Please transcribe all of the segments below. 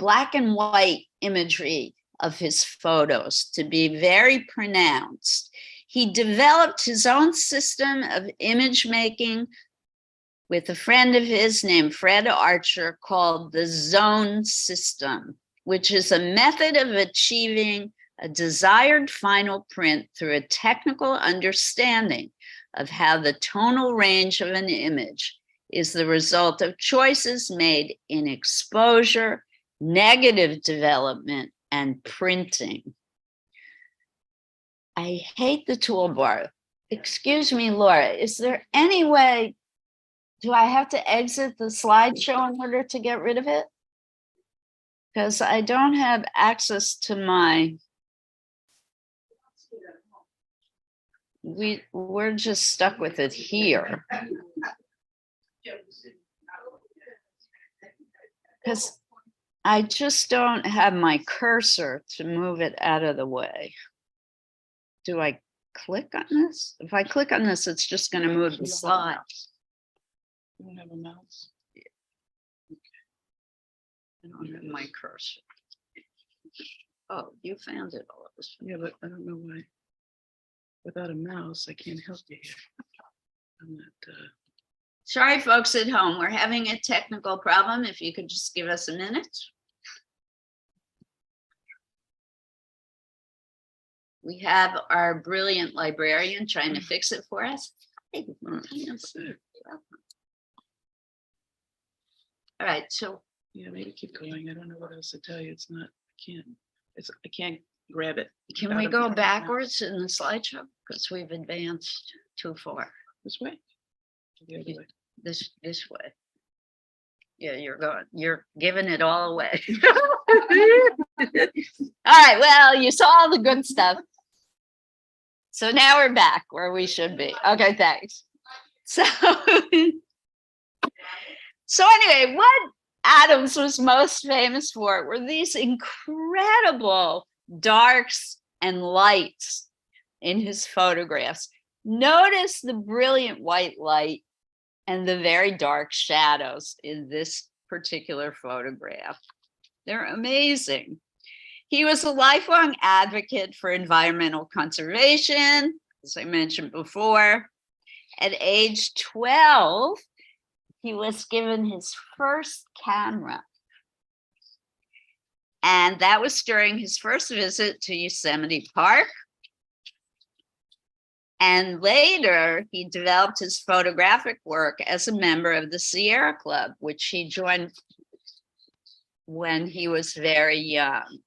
black and white imagery of his photos to be very pronounced. He developed his own system of image making with a friend of his named Fred Archer called the zone system, which is a method of achieving a desired final print through a technical understanding of how the tonal range of an image is the result of choices made in exposure, negative development, and printing. I hate the toolbar. Excuse me, Laura, is there any way, do I have to exit the slideshow in order to get rid of it? Because I don't have access to my, we're just stuck with it here. Because I just don't have my cursor to move it out of the way. Do I click on this? If I click on this, it's just going to move the slide. You don't have a mouse? I don't have my cursor. Oh, you found it all of a sudden. Yeah, but I don't know why. Without a mouse, I can't help you here. I'm not. Sorry, folks at home, we're having a technical problem. If you could just give us a minute. We have our brilliant librarian trying to fix it for us. Hey, all right, so Yeah, maybe keep going. I don't know what else to tell you. It's not. I can't grab it. can we go backwards in the slideshow? Because we've advanced too far. This way? The other way. This way. Yeah, you're giving it all away. All right, well, you saw all the good stuff. So now we're back where we should be. Okay, thanks. So anyway, what Adams was most famous for were these incredible darks and lights in his photographs. Notice the brilliant white light and the very dark shadows in this particular photograph. They're amazing. He was a lifelong advocate for environmental conservation, as I mentioned before. At age 12, he was given his first camera. And that was during his first visit to Yosemite Park. And later, he developed his photographic work as a member of the Sierra Club, which he joined when he was very young.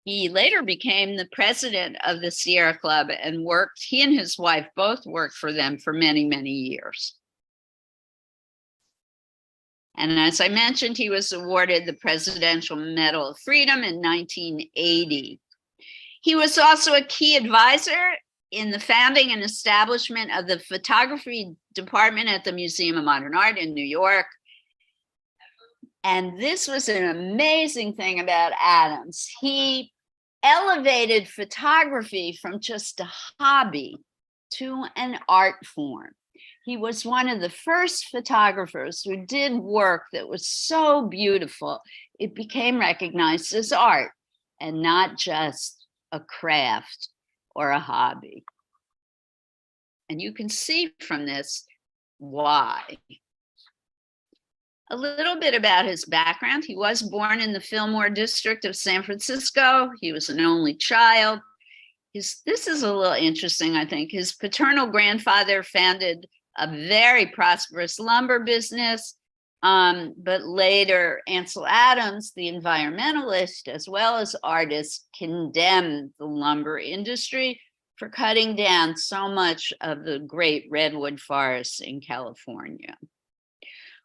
He later became the president of the Sierra Club and he and his wife both worked for them for many, many years. And as I mentioned, he was awarded the Presidential Medal of Freedom in 1980. He was also a key advisor in the founding and establishment of the photography department at the Museum of Modern Art in New York. And this was an amazing thing about Adams. He elevated photography from just a hobby to an art form. He was one of the first photographers who did work that was so beautiful, it became recognized as art and not just a craft or a hobby. And you can see from this why. A little bit about his background. He was born in the Fillmore district of San Francisco. He was an only child. This is a little interesting, I think. His paternal grandfather founded a very prosperous lumber business, but later Ansel Adams, the environmentalist, as well as artist, condemned the lumber industry for cutting down so much of the great redwood forests in California.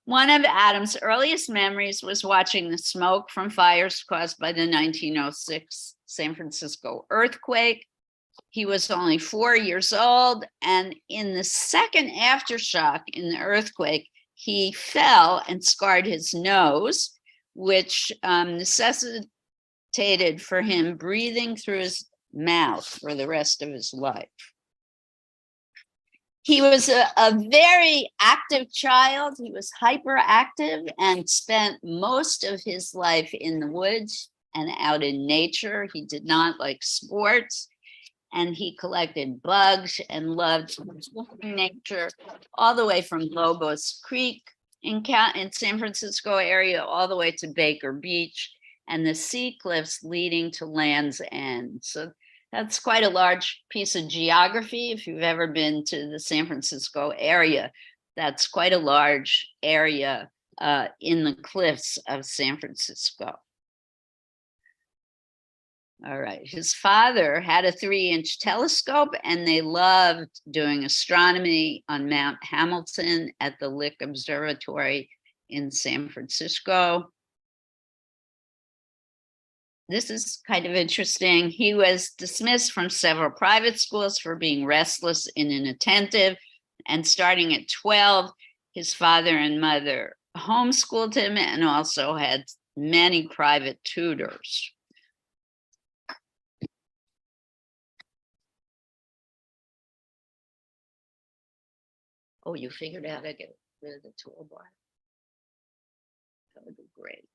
One of Adams' earliest memories was watching the smoke from fires caused by the 1906 San Francisco earthquake. He was only 4 years old, and in the second aftershock in the earthquake, he fell and scarred his nose, which necessitated for him breathing through his mouth for the rest of his life. He was a very active child. He was hyperactive and spent most of his life in the woods and out in nature. He did not like sports, and he collected bugs and loved nature all the way from Lobos Creek in San Francisco area all the way to Baker Beach and the sea cliffs leading to Land's End. So that's quite a large piece of geography. If you've ever been to the San Francisco area, that's quite a large area in the cliffs of San Francisco. All right, his father had a 3-inch telescope and they loved doing astronomy on Mount Hamilton at the Lick Observatory in San Francisco. This is kind of interesting. He was dismissed from several private schools for being restless and inattentive. And starting at 12, his father and mother homeschooled him and also had many private tutors. Oh, you figured out how to get rid of the toolbar. That would be great.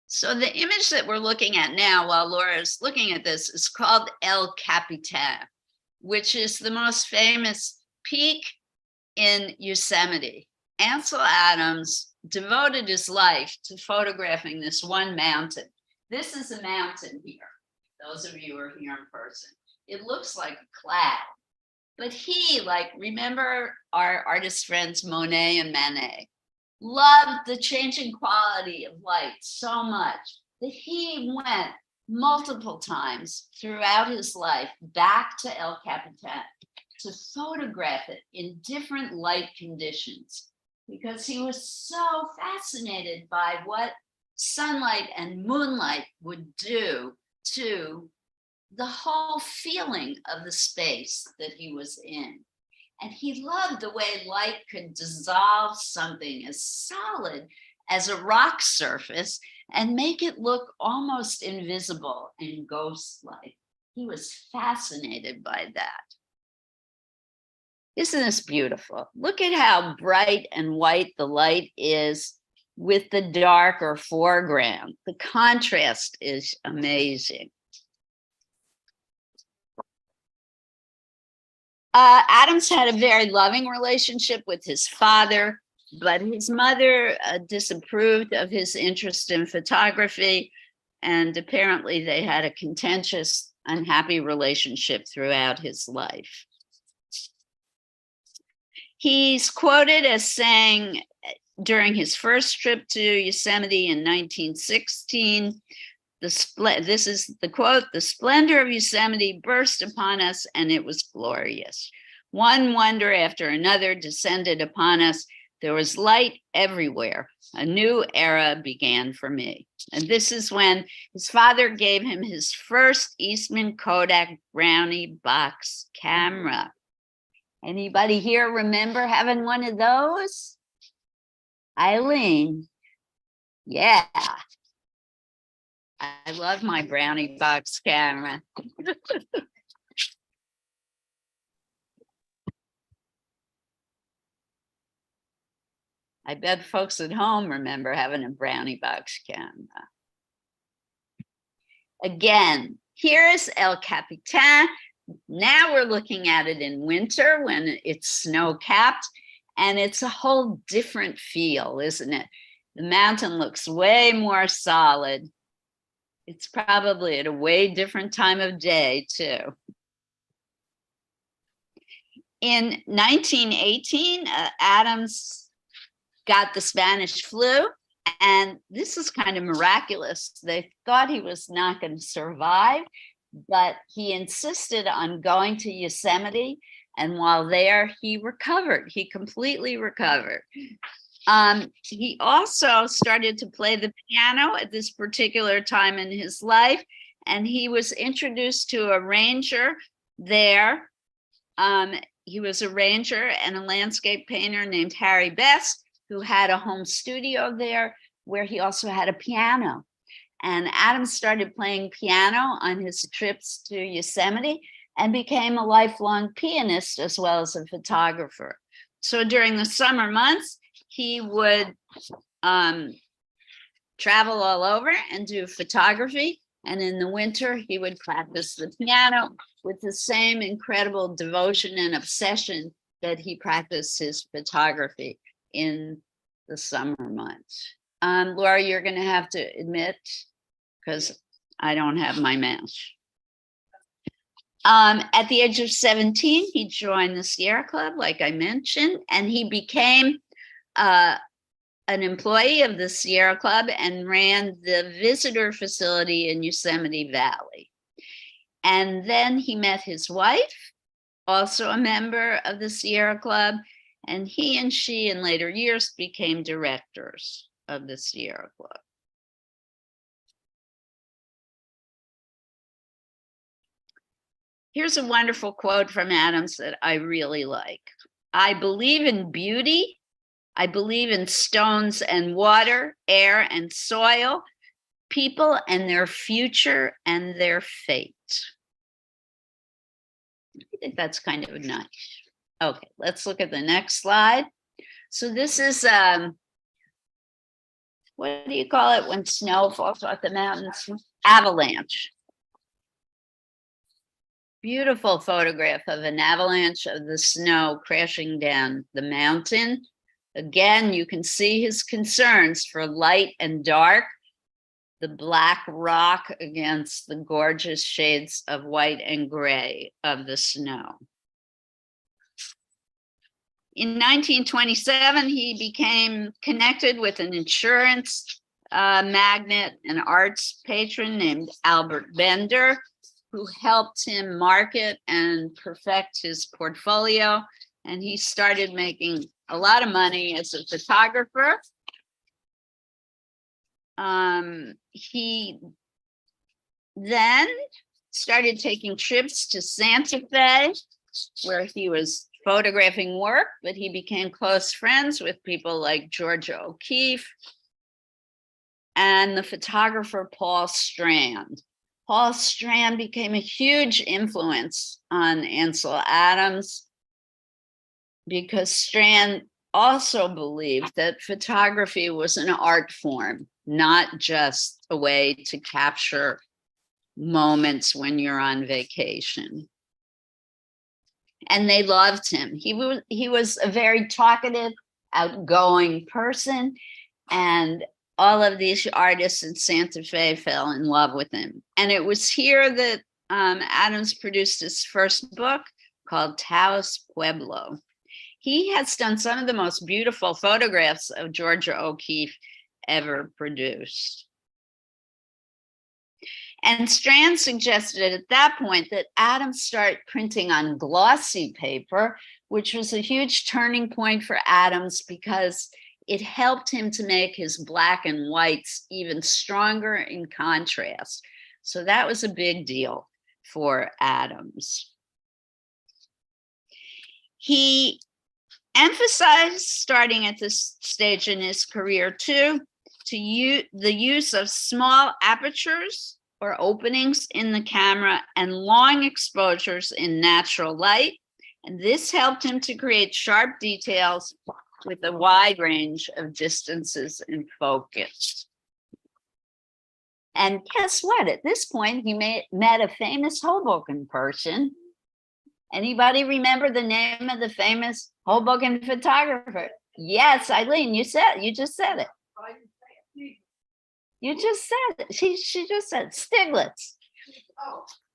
So the image that we're looking at now while Laura is looking at this is called El Capitan, which is the most famous peak in Yosemite. Ansel Adams devoted his life to photographing this one mountain. This is a mountain here. Those of you who are here in person. It looks like a cloud, but he, like, remember our artist friends Monet and Manet, loved the changing quality of light so much that he went multiple times throughout his life back to El Capitan to photograph it in different light conditions because he was so fascinated by what sunlight and moonlight would do to the whole feeling of the space that he was in. And he loved the way light could dissolve something as solid as a rock surface and make it look almost invisible and ghost-like. He was fascinated by that. Isn't this beautiful? Look at how bright and white the light is with the darker foreground. The contrast is amazing. Adams had a very loving relationship with his father, but his mother disapproved of his interest in photography, and apparently they had a contentious, unhappy relationship throughout his life. He's quoted as saying during his first trip to Yosemite in 1916, this is the quote, "The splendor of Yosemite burst upon us and it was glorious. One wonder after another descended upon us. There was light everywhere. A new era began for me." And this is when his father gave him his first Eastman Kodak Brownie box camera. Anybody here remember having one of those? Eileen? Yeah. I love my Brownie box camera. I bet folks at home remember having a Brownie box camera. Again, here is El Capitan. Now we're looking at it in winter when it's snow-capped, and it's a whole different feel, isn't it? The mountain looks way more solid. It's probably at a way different time of day, too. In 1918, Adams got the Spanish flu, and this is kind of miraculous. They thought he was not going to survive, but he insisted on going to Yosemite, and while there, he recovered. He completely recovered. He also started to play the piano at this particular time in his life, and he was introduced to a ranger there. He was a ranger and a landscape painter named Harry Best, who had a home studio there where he also had a piano. And Adams started playing piano on his trips to Yosemite and became a lifelong pianist as well as a photographer. So during the summer months, he would travel all over and do photography. And in the winter, he would practice the piano with the same incredible devotion and obsession that he practiced his photography in the summer months. Laura, you're going to have to admit, because I don't have my mouse. At the age of 17, he joined the Sierra Club, like I mentioned, and he became an employee of the Sierra Club and ran the visitor facility in Yosemite Valley. And then he met his wife, also a member of the Sierra Club, and he and she in later years became directors of the Sierra Club. Here's a wonderful quote from Adams that I really like. I believe in beauty. I believe in stones and water, air and soil, people and their future and their fate. I think that's kind of nice. Okay, let's look at the next slide. So this is, what do you call it when snow falls off the mountains? Avalanche. Beautiful photograph of an avalanche of the snow crashing down the mountain. Again, you can see his concerns for light and dark, the black rock against the gorgeous shades of white and gray of the snow. In 1927, he became connected with an insurance magnate, an arts patron named Albert Bender, who helped him market and perfect his portfolio. And he started making a lot of money as a photographer. He then started taking trips to Santa Fe, where he was photographing work, but he became close friends with people like Georgia O'Keeffe and the photographer Paul Strand. Paul Strand became a huge influence on Ansel Adams because Strand also believed that photography was an art form, not just a way to capture moments when you're on vacation. And they loved him. He was a very talkative, outgoing person, and all of these artists in Santa Fe fell in love with him. And it was here that Adams produced his first book called Taos Pueblo. He has done some of the most beautiful photographs of Georgia O'Keeffe ever produced. And Strand suggested at that point that Adams start printing on glossy paper, which was a huge turning point for Adams because it helped him to make his black and whites even stronger in contrast. So that was a big deal for Adams. He emphasized, starting at this stage in his career too, the use of small apertures or openings in the camera and long exposures in natural light. And this helped him to create sharp details with a wide range of distances and focus. And guess what? At this point, he met a famous Hoboken person. Anybody remember the name of the famous Hoboken photographer? Yes, Eileen, you just said it. You just said it. She just said Stieglitz.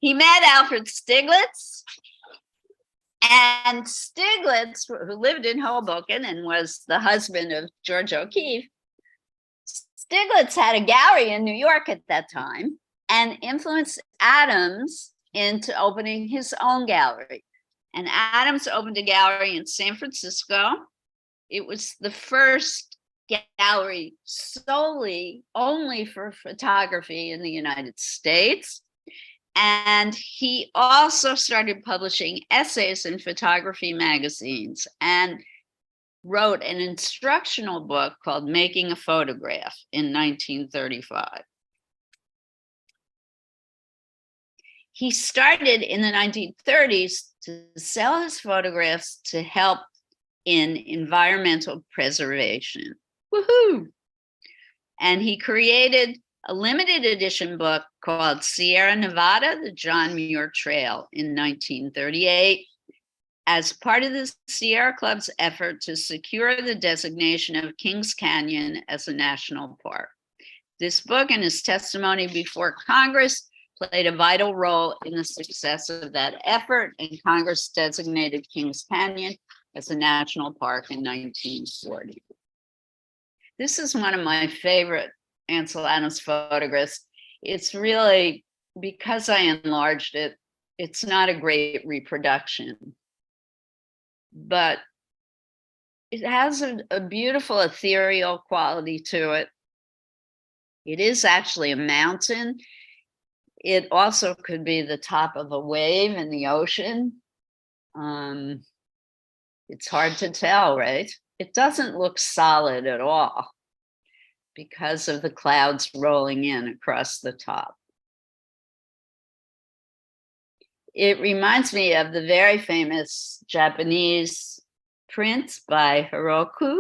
He met Alfred Stieglitz. And Stieglitz, who lived in Hoboken and was the husband of George O'Keeffe, Stieglitz had a gallery in New York at that time and influenced Adams into opening his own gallery. And Adams opened a gallery in San Francisco. It was the first gallery solely only for photography in the United States. And he also started publishing essays in photography magazines and wrote an instructional book called Making a Photograph in 1935. He started in the 1930s to sell his photographs to help in environmental preservation. Woohoo! And he created a limited edition book called Sierra Nevada, the John Muir Trail in 1938, as part of the Sierra Club's effort to secure the designation of Kings Canyon as a national park. This book and his testimony before Congress played a vital role in the success of that effort, and Congress designated Kings Canyon as a national park in 1940. This is one of my favorite Ansel Adams photographs. It's really, because I enlarged it, it's not a great reproduction, but it has a beautiful ethereal quality to it. It is actually a mountain. It also could be the top of a wave in the ocean. It's hard to tell, right? It doesn't look solid at all because of the clouds rolling in across the top. It reminds me of the very famous Japanese print by Hiroku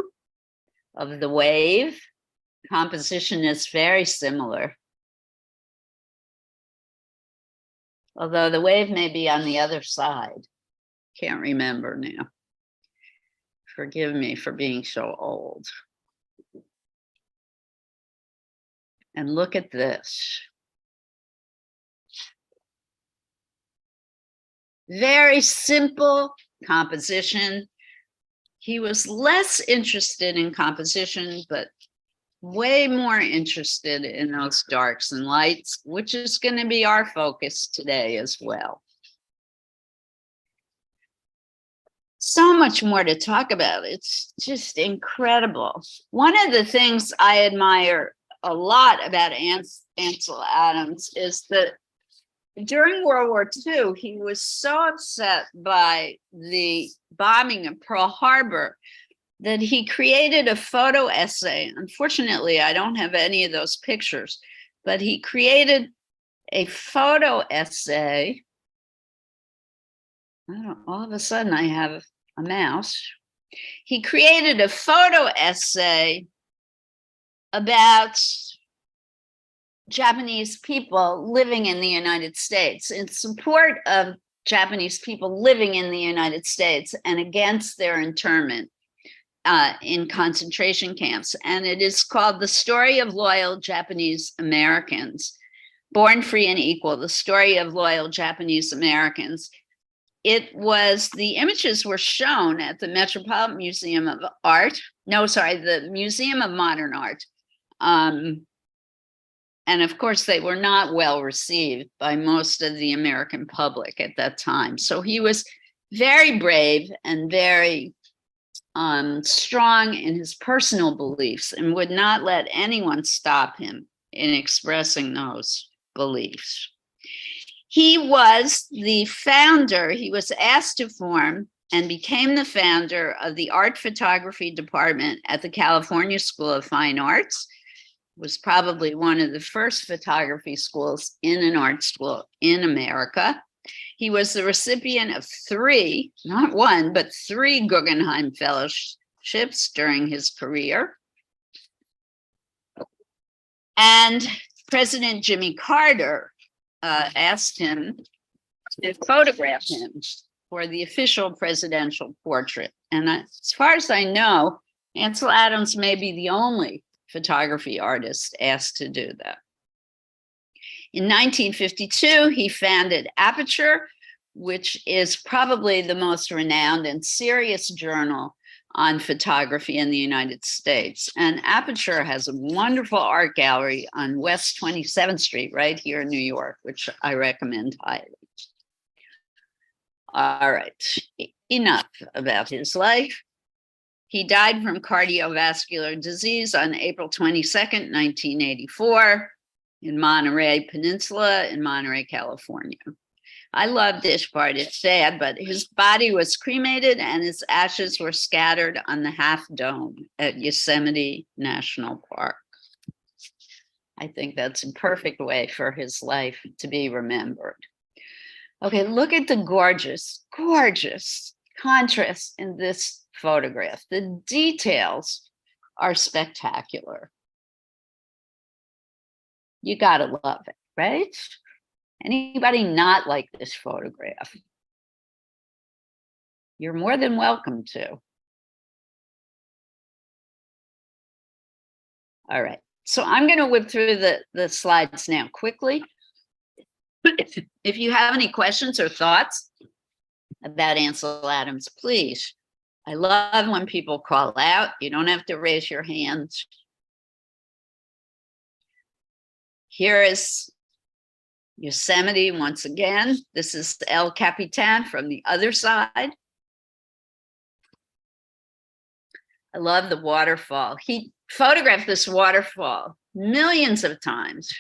of the wave. Composition is very similar, although the wave may be on the other side. Can't remember now. Forgive me for being so old. And look at this. Very simple composition. He was less interested in composition, but way more interested in those darks and lights, which is going to be our focus today as well. So much more to talk about. It's just incredible. One of the things I admire a lot about Ansel Adams is that during World War II, he was so upset by the bombing of Pearl Harbor that he created a photo essay. Unfortunately, I don't have any of those pictures, but he created a photo essay. All of a sudden I have a mouse. He created a photo essay about Japanese people living in the United States, in support of Japanese people living in the United States and against their internment in concentration camps. And it is called The Story of Loyal Japanese Americans, Born Free and Equal, The Story of Loyal Japanese Americans. The images were shown at the Metropolitan Museum of Art, the Museum of Modern Art. And of course, they were not well received by most of the American public at that time. So he was very brave and very strong in his personal beliefs and would not let anyone stop him in expressing those beliefs. He was the founder, he was asked to form and became the founder of the art photography department at the California School of Fine Arts. It was probably one of the first photography schools in an art school in America. He was the recipient of 3, not 1, but 3 Guggenheim Fellowships during his career. And President Jimmy Carter asked him to photograph him for the official presidential portrait. And as far as I know, Ansel Adams may be the only photography artist asked to do that. In 1952, he founded Aperture, which is probably the most renowned and serious journal on photography in the United States. And Aperture has a wonderful art gallery on West 27th Street, right here in New York, which I recommend highly. All right, enough about his life. He died from cardiovascular disease on April 22nd, 1984, in Monterey Peninsula in Monterey, California. I love this part, it's sad, but his body was cremated and his ashes were scattered on the Half Dome at Yosemite National Park. I think that's a perfect way for his life to be remembered. Okay, look at the gorgeous, gorgeous contrast in this photograph. The details are spectacular. You gotta love it, right? Anybody not like this photograph? You're more than welcome to. All right, so I'm going to whip through the slides now quickly. If you have any questions or thoughts about Ansel Adams, please. I love when people call out. You don't have to raise your hands. Here is Yosemite once again. This is El Capitan from the other side. I love the waterfall. He photographed this waterfall millions of times.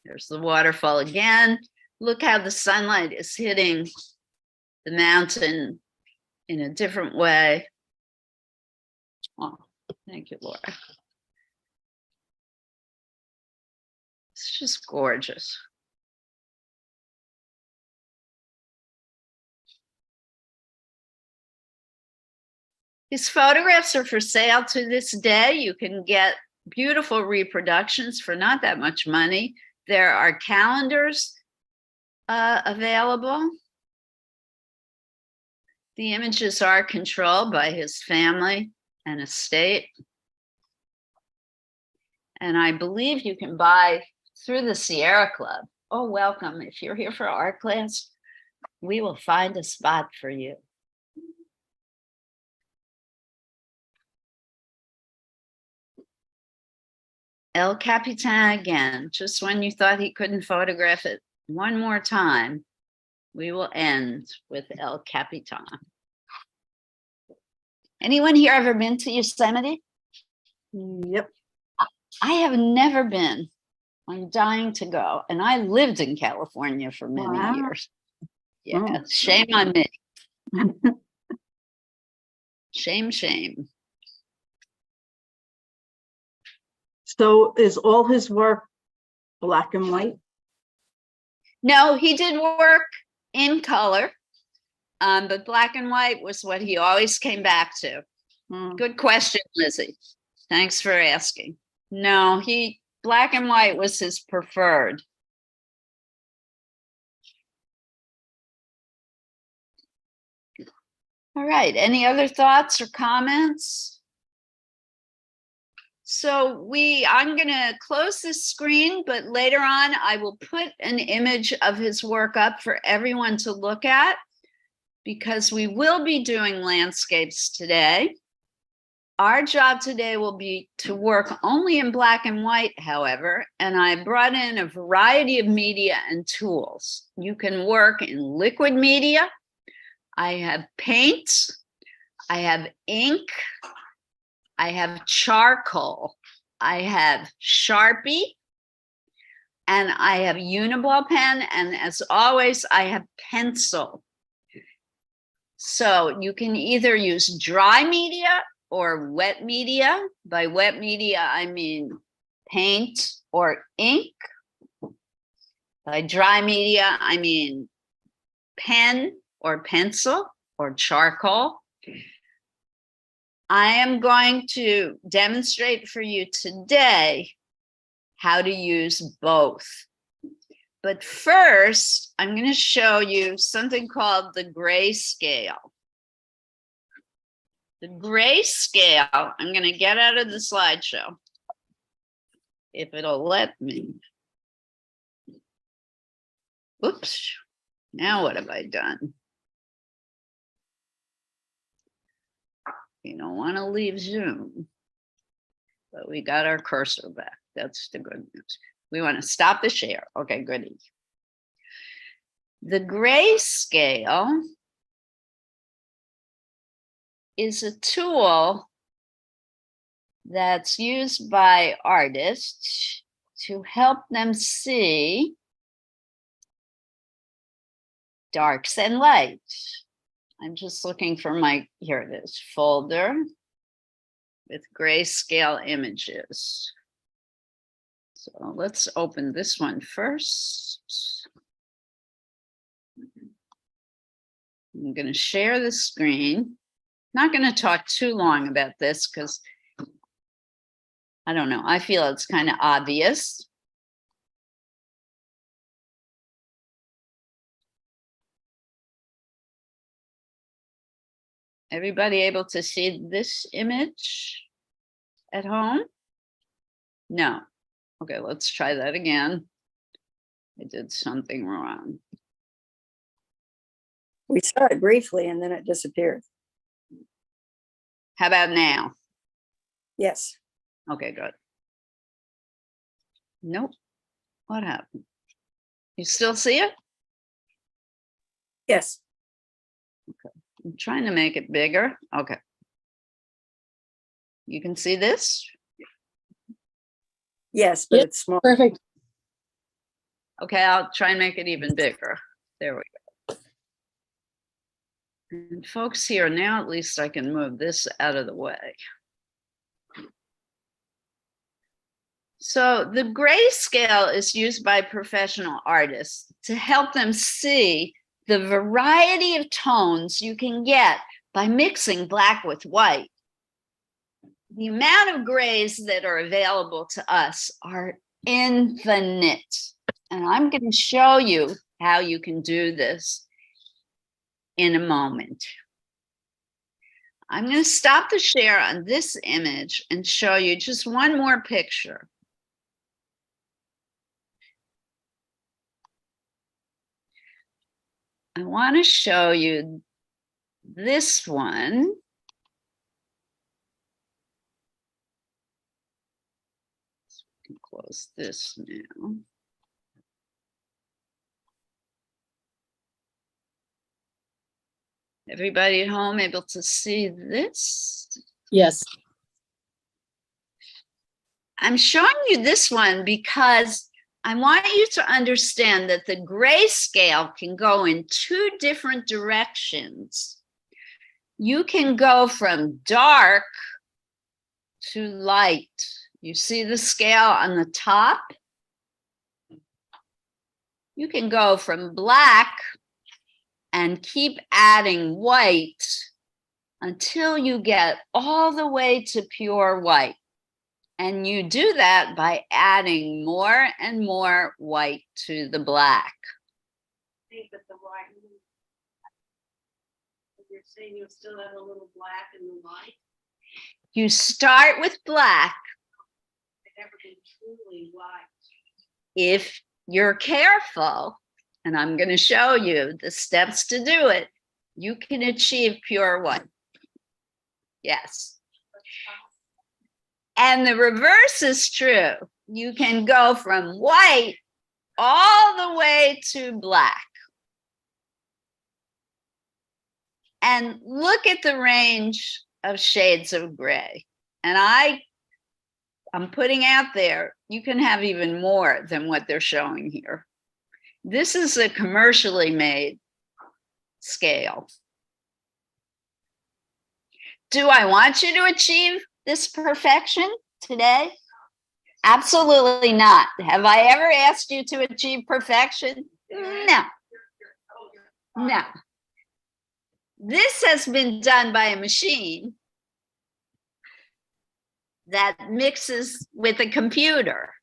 There's the waterfall again. Look how the sunlight is hitting the mountain in a different way. Oh, thank you, Laura. It's just gorgeous. His photographs are for sale to this day. You can get beautiful reproductions for not that much money. There are calendars available. The images are controlled by his family and estate. And I believe you can buy through the Sierra Club. Oh, welcome. If you're here for art class, we will find a spot for you. El Capitan again, just when you thought he couldn't photograph it one more time, we will end with El Capitan. Anyone here ever been to Yosemite? Yep. I have never been. I'm dying to go. And I lived in California for many years. Yeah, shame on me. Shame, shame. So is all his work black and white? No, he did work in color, but black and white was what he always came back to. Good question, Lizzie. Thanks for asking. No, black and white was his preferred. All right, any other thoughts or comments? So I'm gonna close this screen, but later on I will put an image of his work up for everyone to look at, because we will be doing landscapes today. Our job today will be to work only in black and white, however, and I brought in a variety of media and tools. You can work in liquid media. I have paint, I have ink, I have charcoal, I have Sharpie, and I have Uniball pen, and as always, I have pencil. So you can either use dry media or wet media. By wet media, I mean paint or ink. By dry media, I mean pen or pencil or charcoal. I am going to demonstrate for you today how to use both. But first, I'm going to show you something called the grayscale. The grayscale, I'm going to get out of the slideshow, if it'll let me. Oops, now what have I done? You don't want to leave Zoom, but we got our cursor back. That's the good news. We want to stop the share. Okay, goody. The grayscale is a tool that's used by artists to help them see darks and lights. I'm just looking for here it is, folder with grayscale images. So let's open this one first. I'm going to share the screen. Not going to talk too long about this because I don't know. I feel it's kind of obvious. Everybody able to see this image at home? No. Okay, let's try that again. I did something wrong. We saw it briefly and then it disappeared. How about now? Yes. Okay, good. Nope. What happened? You still see it? Yes. I'm trying to make it bigger. Okay. You can see this? Yes, but Yep. it's small. Perfect. Okay, I'll try and make it even bigger. There we go. And folks here, now at least I can move this out of the way. So the grayscale is used by professional artists to help them see the variety of tones you can get by mixing black with white. The amount of grays that are available to us are infinite. And I'm going to show you how you can do this in a moment. I'm going to stop the share on this image and show you just one more picture. I want to show you this one. So we can close this now. Everybody at home able to see this? Yes. I'm showing you this one because I want you to understand that the grayscale can go in two different directions. You can go from dark to light. You see the scale on the top? You can go from black and keep adding white until you get all the way to pure white. And you do that by adding more and more white to the black. But the white, you're saying you still have a little black in the white? You start with black. They've never been truly white. If you're careful, and I'm going to show you the steps to do it, you can achieve pure white. Yes. And the reverse is true. You can go from white all the way to black. And look at the range of shades of gray. And I'm putting out there, you can have even more than what they're showing here. This is a commercially made scale. Do I want you to achieve this perfection today? Absolutely not. Have I ever asked you to achieve perfection? No. No. This has been done by a machine that mixes with a computer.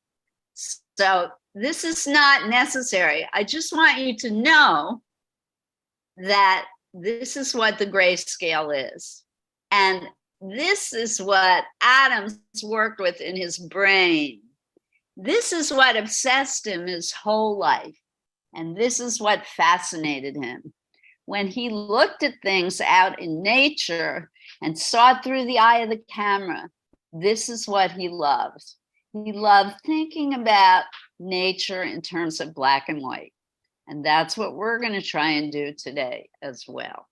So this is not necessary. I just want you to know that this is what the grayscale is. And this is what Adams worked with in his brain. This is what obsessed him his whole life. And this is what fascinated him. When he looked at things out in nature and saw it through the eye of the camera, this is what he loved. He loved thinking about nature in terms of black and white. And that's what we're going to try and do today as well.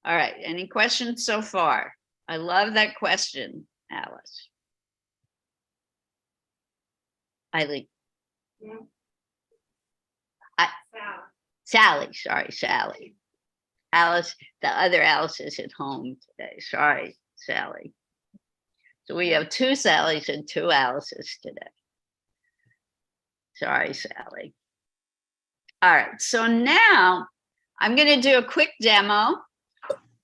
All right, any questions so far? I love that question, Alice. Eileen. Yeah. Sally, sorry, Sally. Alice, the other Alice is at home today. Sorry, Sally. So we have two Sallys and two Alices today. Sorry, Sally. All right, so now I'm going to do a quick demo.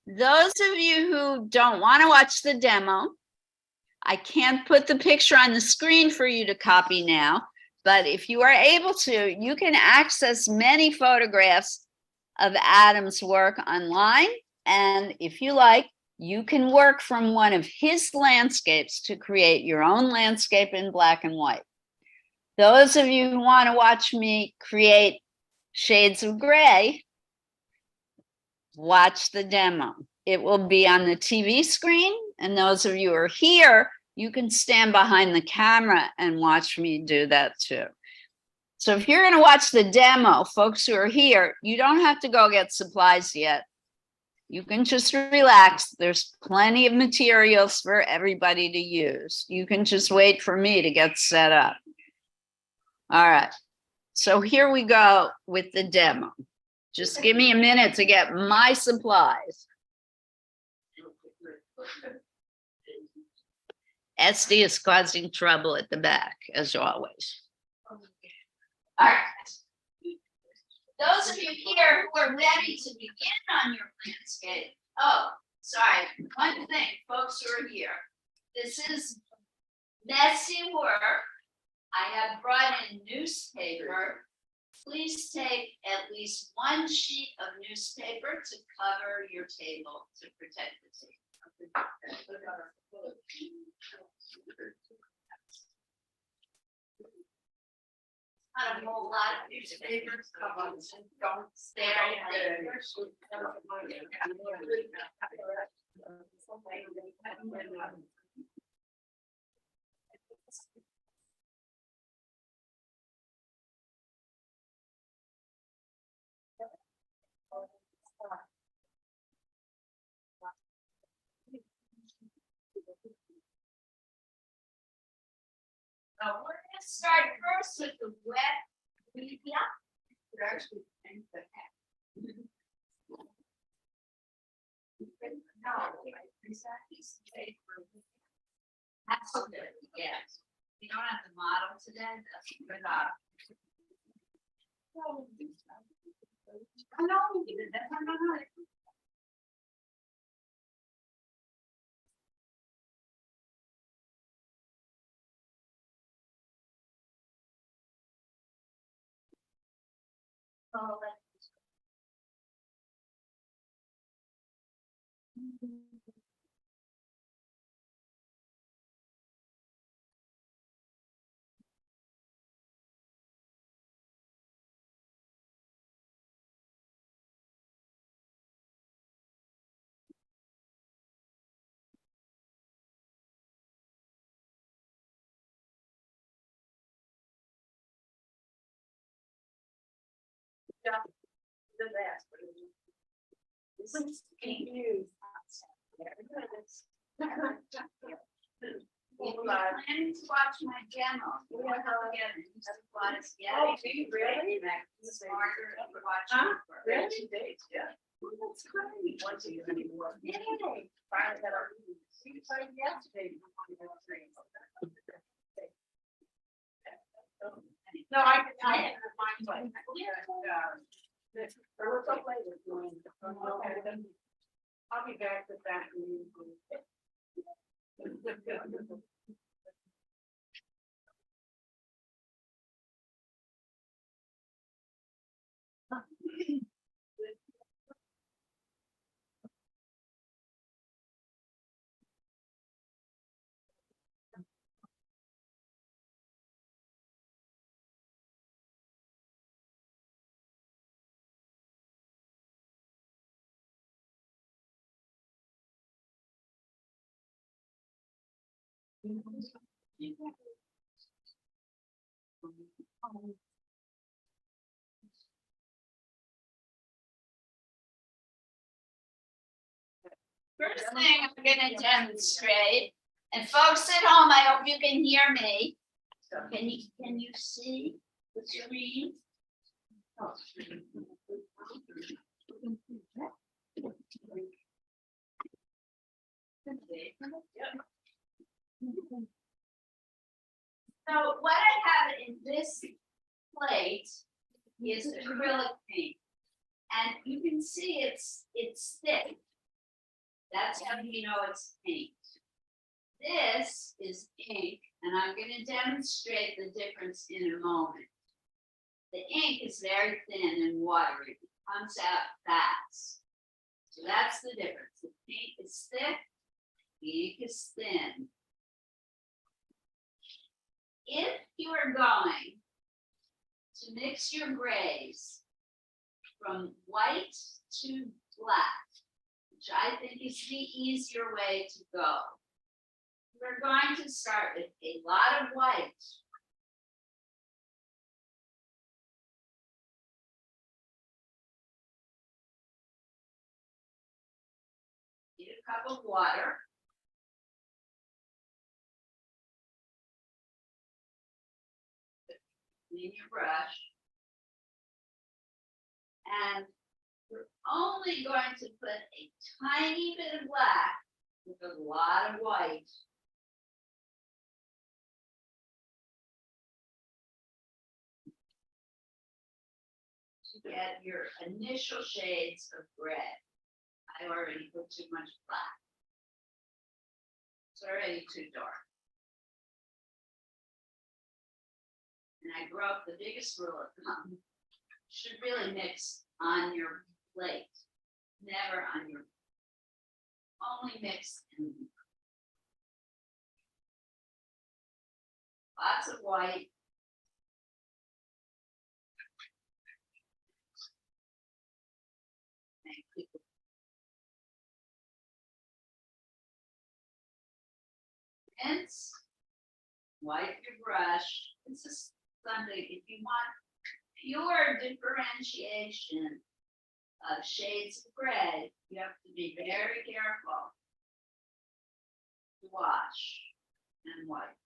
Those of you who don't want to watch the demo, I can't put the picture on the screen for you to copy now, but if you are able to, you can access many photographs of Adam's work online. And if you like, you can work from one of his landscapes to create your own landscape in black and white. Those of you who want to watch me create shades of gray, watch the demo. It will be on the TV screen, and those of you who are here, you can stand behind the camera and watch me do that too. So if you're going to watch the demo, folks who are here, you don't have to go get supplies yet. You can just relax. There's plenty of materials for everybody to use. You can just wait for me to get set up. All right. So here we go with the demo. Just give me a minute to get my supplies. Esty is causing trouble at the back, as always. All right. Those of you here who are ready to begin on your landscape. Oh, sorry. One thing, folks who are here. This is messy work. I have brought in newspaper. Please take at least one sheet of newspaper to cover your table to protect the table. Not a whole lot of newspapers. Don't stare at it. So we're going to start first with the wet media. Absolutely, yes. We don't have the model today. That's good. If you're planning to watch my demo, you want to get it. You have to watch it. Yeah, really? Smarter to watch it first. Really? Yeah. That's great. Once you get any more. Yay. Finally got our meeting. We decided yesterday. No, I had to find one. We're so late with doing. I'll be back with that. First thing I'm going to demonstrate, and folks at home, I hope you can hear me. So can you see the screen? So what I have in this plate is acrylic paint. And you can see it's thick. That's how you know it's paint. This is ink, and I'm going to demonstrate the difference in a moment. The ink is very thin and watery. It comes out fast. So that's the difference. The paint is thick, the ink is thin. If you are going to mix your grays from white to black, which I think is the easier way to go, we're going to start with a lot of white. Need a cup of water. Clean your brush. And we're only going to put a tiny bit of black with a lot of white. To get your initial shades of gray. I already put too much black. It's already too dark. And I broke the biggest rule of thumb. Should really mix on your plate, never on your, only mix in. Lots of white. Thank you. Rinse, wipe your brush. This is something, if you want pure differentiation of shades of gray, you have to be very careful to wash and wipe.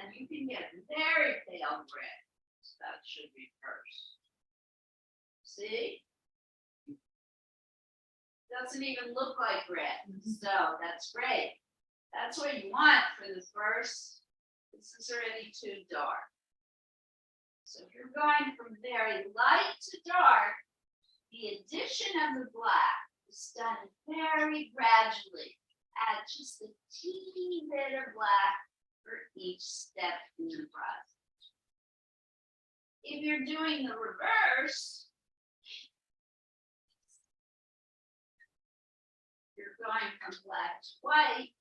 And you can get very pale gray. So that should be first. See? Doesn't even look like red, so that's great. That's what you want for the first. This is already too dark. So if you're going from very light to dark, the addition of the black is done very gradually. Add just a teeny bit of black for each step in the process. If you're doing the reverse, you're going from black to white.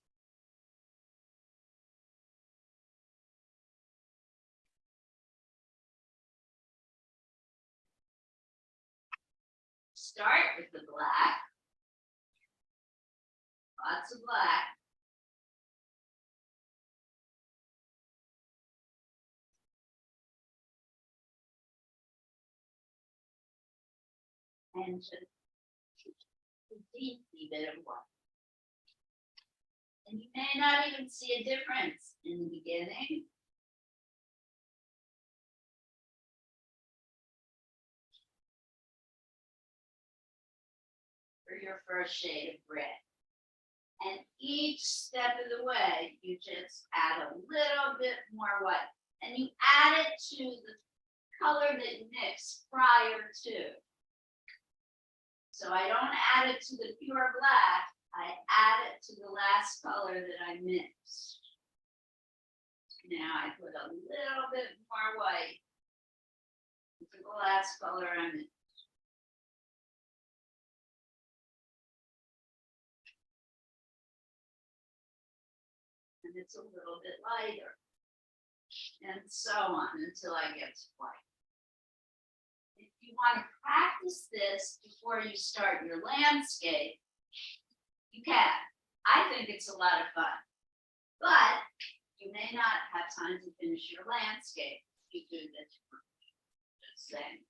Start with the black. Lots of black. And just a teeny bit of white. And you may not even see a difference in the beginning. For your first shade of gray. And each step of the way, you just add a little bit more white. And you add it to the color that you mixed prior to. So I don't add it to the pure black, I add it to the last color that I mixed. Now I put a little bit more white into the last color I mixed. And it's a little bit lighter. And so on until I get to white. If you want to practice this before you start your landscape, you can. I think it's a lot of fun. But you may not have time to finish your landscape if you do this. Just saying.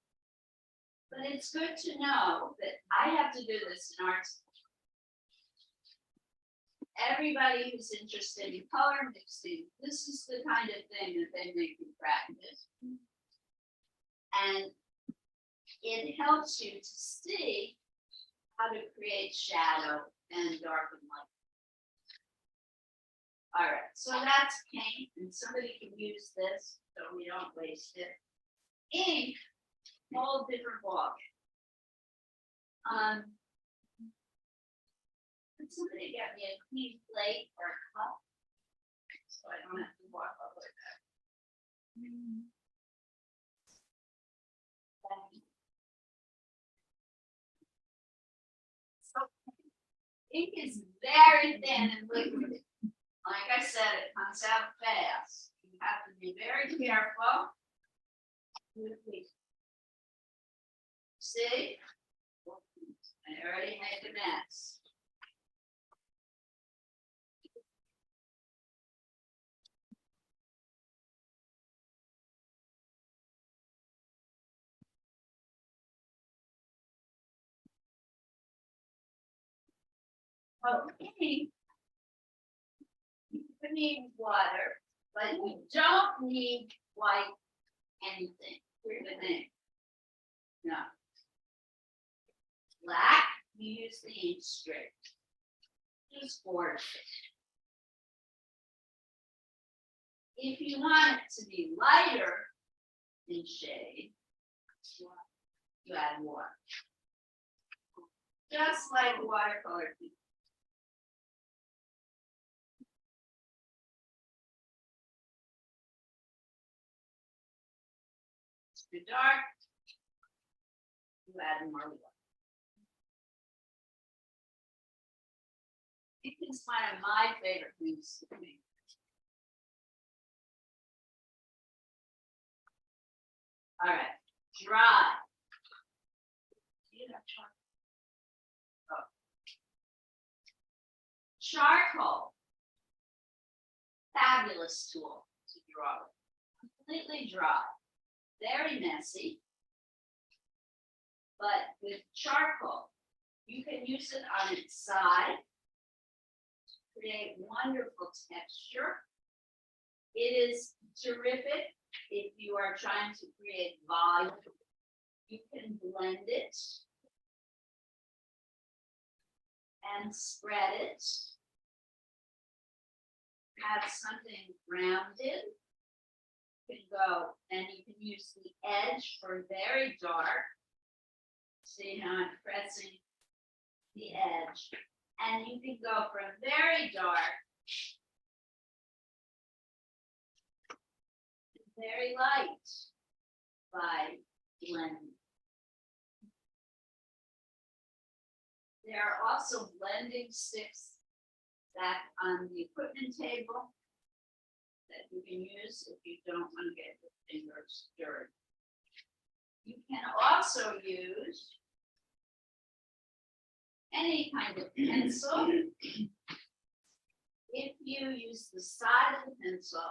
But it's good to know that I have to do this in art school. Everybody who's interested in color mixing, this is the kind of thing that they make you practice. And it helps you to see how to create shadow and dark and light. All right, so that's paint, and somebody can use this, so we don't waste it. Ink, whole different ballgame. Could somebody get me a clean plate or a cup? So I don't have to walk all the way back. So, ink is very thin and liquid. Like I said, it comes out fast. You have to be very careful. See? I already made a mess. Okay. You need water, but you don't need white anything. Here's the thing. No. Black, you use the ink strip. Just gorgeous. If you want it to be lighter in shade, you add water. Just like watercolor. It's too dark. You add more water. It is one of my favorite things to make. All right, dry. Do you have charcoal? Charcoal. Fabulous tool to draw with. Completely dry. Very messy. But with charcoal, you can use it on its side to create wonderful texture. It is terrific if you are trying to create volume. You can blend it and spread it. Have something rounded. You can go and you can use the edge for very dark. See how I'm pressing the edge. And you can go from very dark to very light by blending. There are also blending sticks back on the equipment table that you can use if you don't want to get your fingers dirty. You can also use any kind of pencil. If you use the side of the pencil,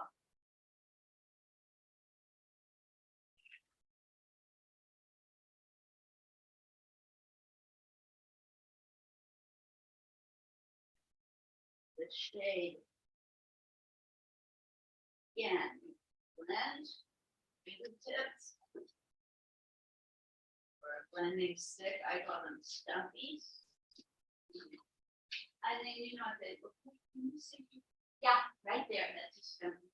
the shade, again, blend fingertips. Or a blending stick, I call them stumpies. I think you know what they look like. Can you see? Yeah, right there, that's a stumpy.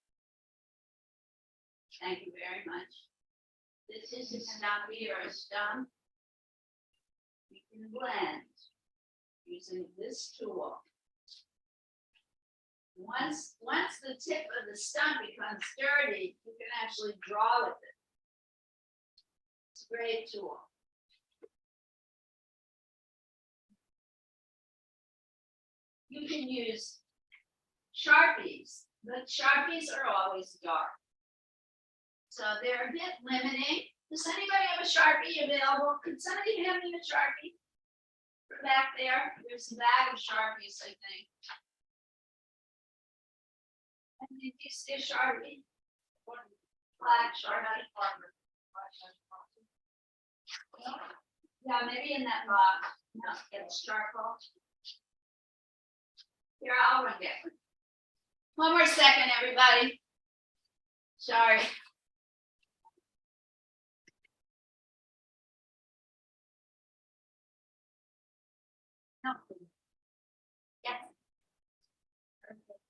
Thank you very much. This is a stumpy or a stump. You can blend using this tool. Once the tip of the stump becomes dirty, you can actually draw with it. It's a great tool. You can use Sharpies, but Sharpies are always dark. So they're a bit limiting. Does anybody have a Sharpie available? Could somebody hand me a Sharpie? Back there, there's a bag of Sharpies, I think. I think you see a Sharpie. Black Sharpie. Yeah, maybe in that box. No, it's charcoal. Here, I'll run get one. One more second, everybody. Sorry. No. Yes. Perfect.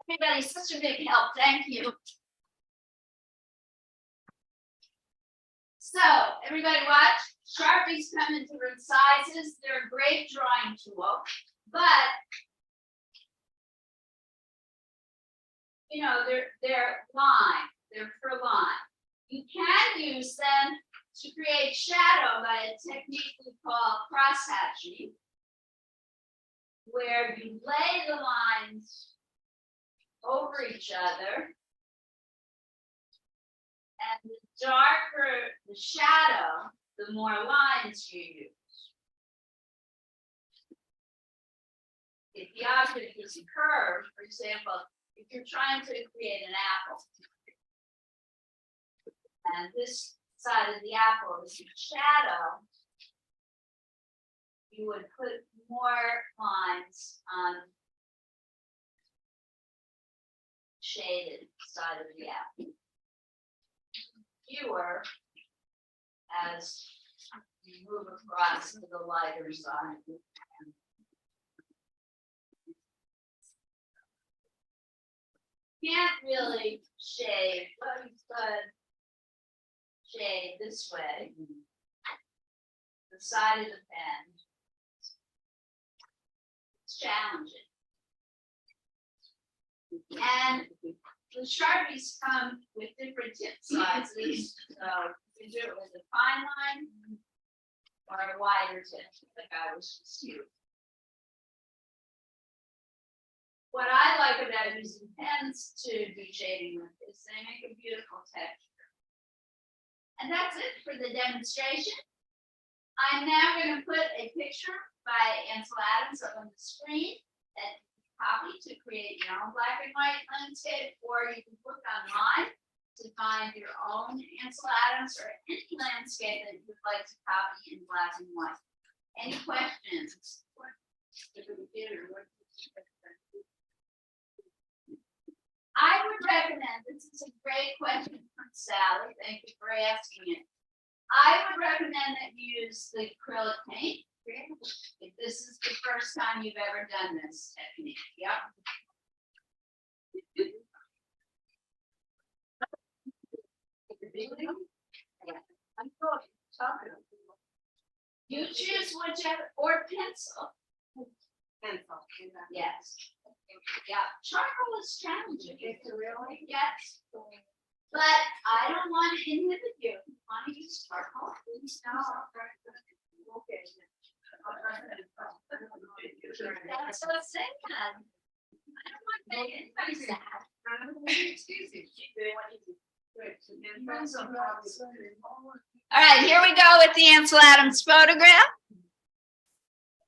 Everybody's such a big help. Thank you. So, everybody watch. Sharpies come in different sizes. They're a great drawing tool, but you know, they're line. They're for line. You can use them to create shadow by a technique we call cross-hatching, where you lay the lines over each other, and the darker the shadow, the more lines you use. If the object is curved, for example, if you're trying to create an apple, and this side of the apple is in shadow, you would put more lines on shaded side of the apple. Fewer as you move across to the lighter side. Can't really shade, but you could shade this way. The side of the pen. It's challenging. And the Sharpies come with different tip sizes. So you can do it with a fine line or a wider tip, like I was just using. What I like about using pens to do shading with is they make a beautiful texture. And that's it for the demonstration. I'm now going to put a picture by Ansel Adams up on the screen that you can copy to create your own black and white landscape, or you can look online to find your own Ansel Adams or any landscape that you'd like to copy in black and white. Any questions? I would recommend, this is a great question from Sally, thank you for asking it. I would recommend that you use the acrylic paint if this is the first time you've ever done this technique. Yep. You choose whichever, or pencil. Yes. Yeah, charcoal is challenging. It's really, yes. But I don't want to inhibit you. If you want to use charcoal, please no. That's what I'm saying. I don't want to make anybody sad. Excuse me. All right, here we go with the Ansel Adams photograph.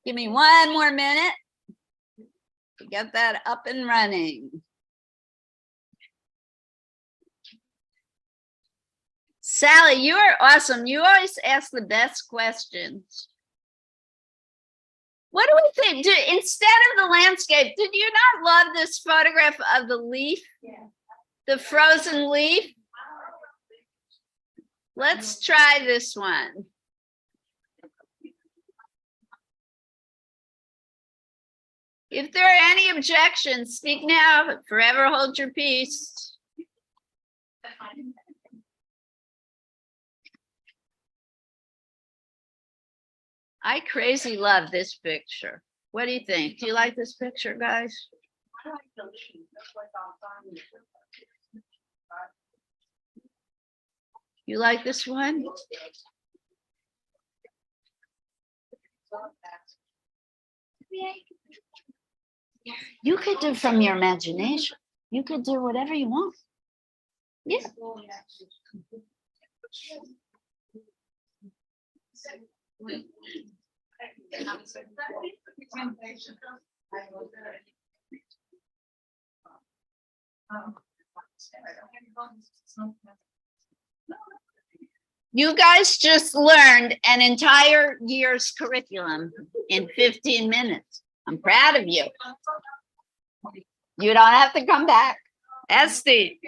Give me one more minute to get that up and running. Sally, you are awesome. You always ask the best questions. What do we think? Instead of the landscape, did you not love this photograph of the leaf? Yeah. The frozen leaf? Let's try this one. If there are any objections, speak now, but forever hold your peace. I crazy love this picture. What do you think? Do you like this picture, guys? I like the leaf. That's what I'm finding. You like this one? You could do from your imagination. You could do whatever you want. Yeah. You guys just learned an entire year's curriculum in 15 minutes. I'm proud of you. You don't have to come back. Esty.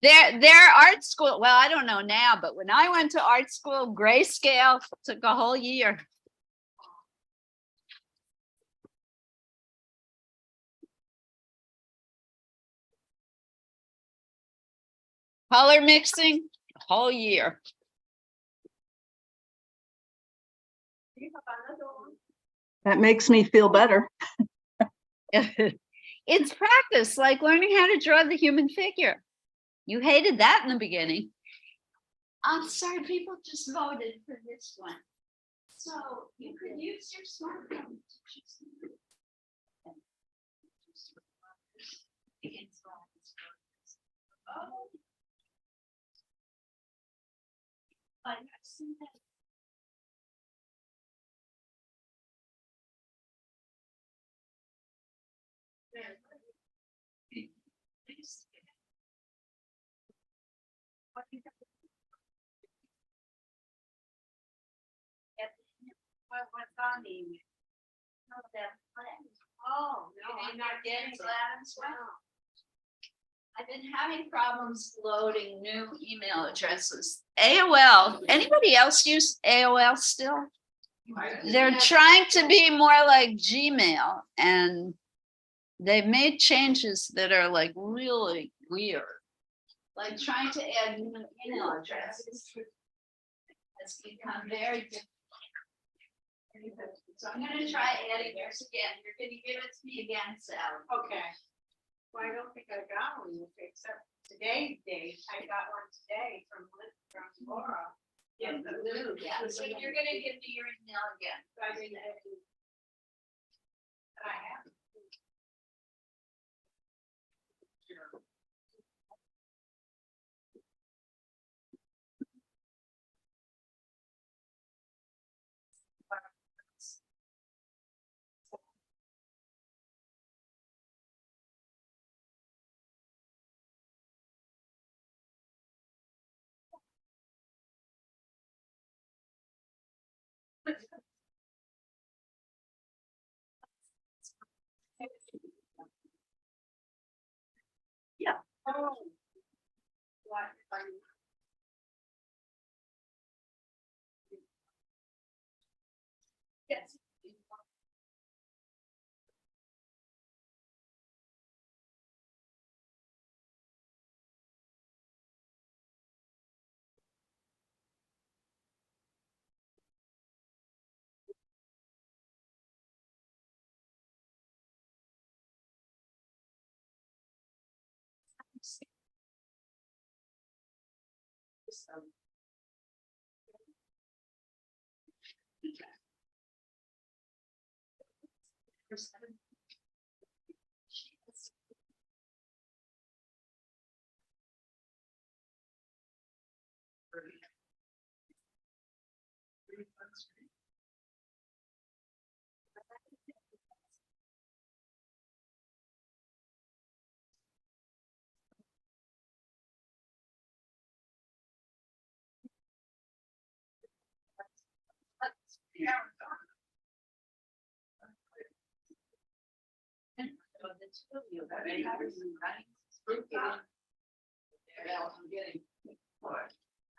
Their art school, well, I don't know now, but when I went to art school, grayscale took a whole year. Color mixing, a whole year. That makes me feel better. It's practice, like learning how to draw the human figure. You hated that in the beginning. I'm sorry, people just voted for this one. So you could use your smartphone to choose. Oh. I've seen that. What's on the email? Oh, no, I'm not getting that as well. I've been having problems loading new email addresses. AOL, anybody else use AOL still? They're trying to be more like Gmail, and they've made changes that are like really weird. Like trying to add new email addresses has become very difficult. So I'm gonna try adding yours again. You're gonna give it to me again, Sally. Okay. Well, I don't think I got one, except today's date. I got one today from Laura. Yeah, so you're gonna give me your email again. I mean, I have. Yeah. Oh. What? Yes.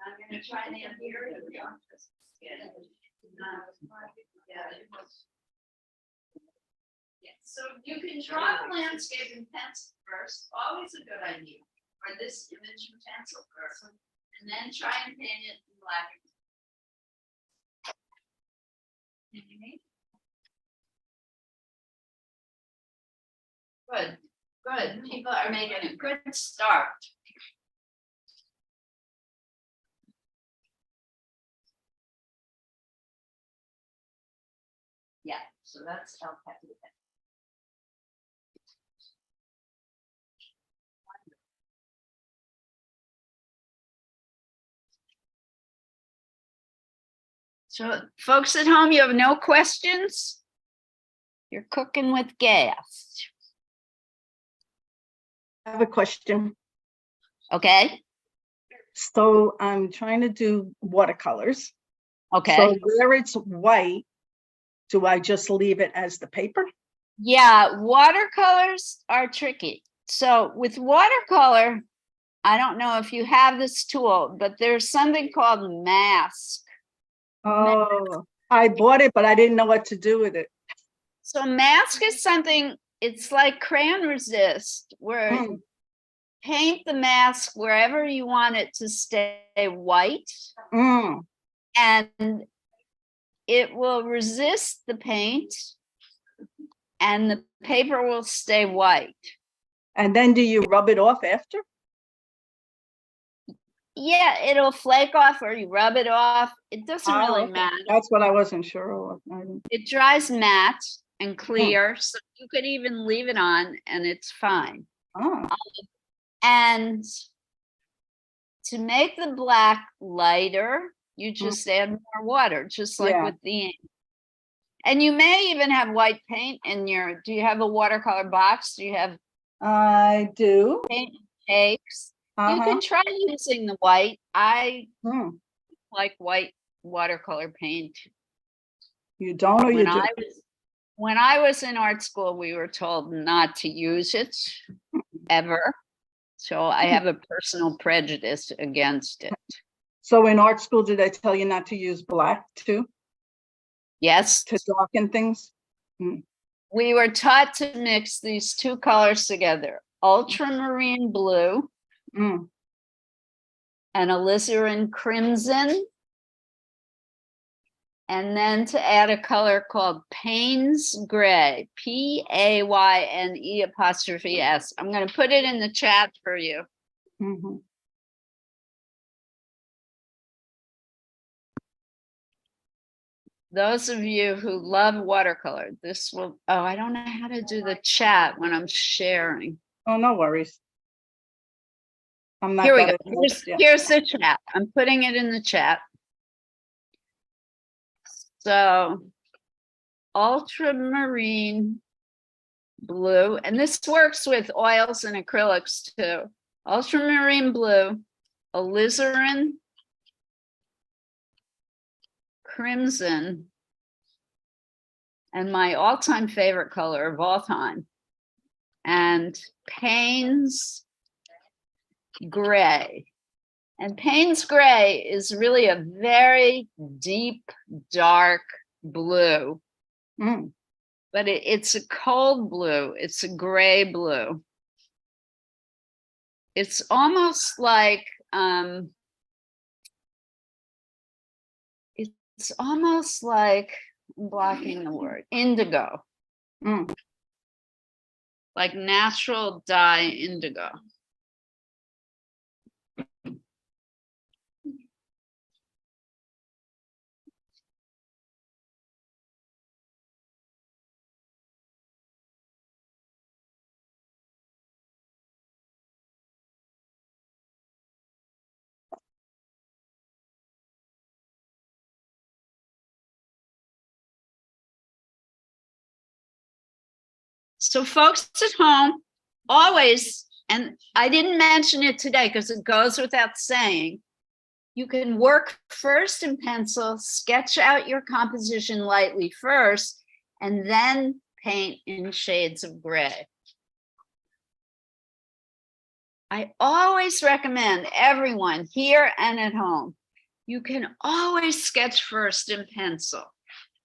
I'm gonna try and add here to the office. Yeah, so you can draw the landscape in pencil first, always a good idea, or this image in pencil first, and then try and paint it in black. Good, good. People are making a good start. Yeah, so that's El Capitan. So folks at home, you have no questions? You're cooking with gas. I have a question. Okay, So I'm trying to do watercolors. okay. So where it's white, do I just leave it as the paper? Yeah, watercolors are tricky. So with watercolor, I don't know if you have this tool, but there's something called mask. Oh, I bought it, but I didn't know what to do with it. So mask is something, it's like crayon resist, where Mm. you paint the mask wherever you want it to stay white, Mm. and it will resist the paint and the paper will stay white. And then do you rub it off after? Yeah, it'll flake off or you rub it off. It doesn't Oh, really okay. matter. That's what I wasn't sure of. I didn't- It dries matte and clear, so you could even leave it on and it's fine. Oh, And to make the black lighter, you just add more water, just like Yeah. with the ink. And you may even have white paint in your, do you have a watercolor box? Do you have I do. paint cakes? You Uh-huh. can try using the white. I Hmm. like white watercolor paint. You don't or you do? When I was in art school, we were told not to use it ever. So I have a personal prejudice against it. So in art school, did they tell you not to use black too, Yes, to darken things? we were taught to mix these two colors together, ultramarine blue Mm. and alizarin crimson. And then to add a color called Payne's Gray, Payne''S. I'm going to put it in the chat for you. Mhm. Those of you who love watercolor, this will, oh, I don't know how to do the chat when I'm sharing. Oh, no worries. I'm not Here we that go. advanced yet. Here's the chat. I'm putting it in the chat. So ultramarine blue, and this works with oils and acrylics too. Ultramarine blue, alizarin crimson, and my all-time favorite color of all time, and Payne's Gray. And Payne's Gray is really a very deep, dark blue, Mm. but it's a cold blue. It's a gray blue. It's almost like, it's almost like, I'm blocking the word, indigo, Mm. like natural dye indigo. So folks at home, always, and I didn't mention it today because it goes without saying, you can work first in pencil, sketch out your composition lightly first, and then paint in shades of gray. I always recommend everyone here and at home, you can always sketch first in pencil,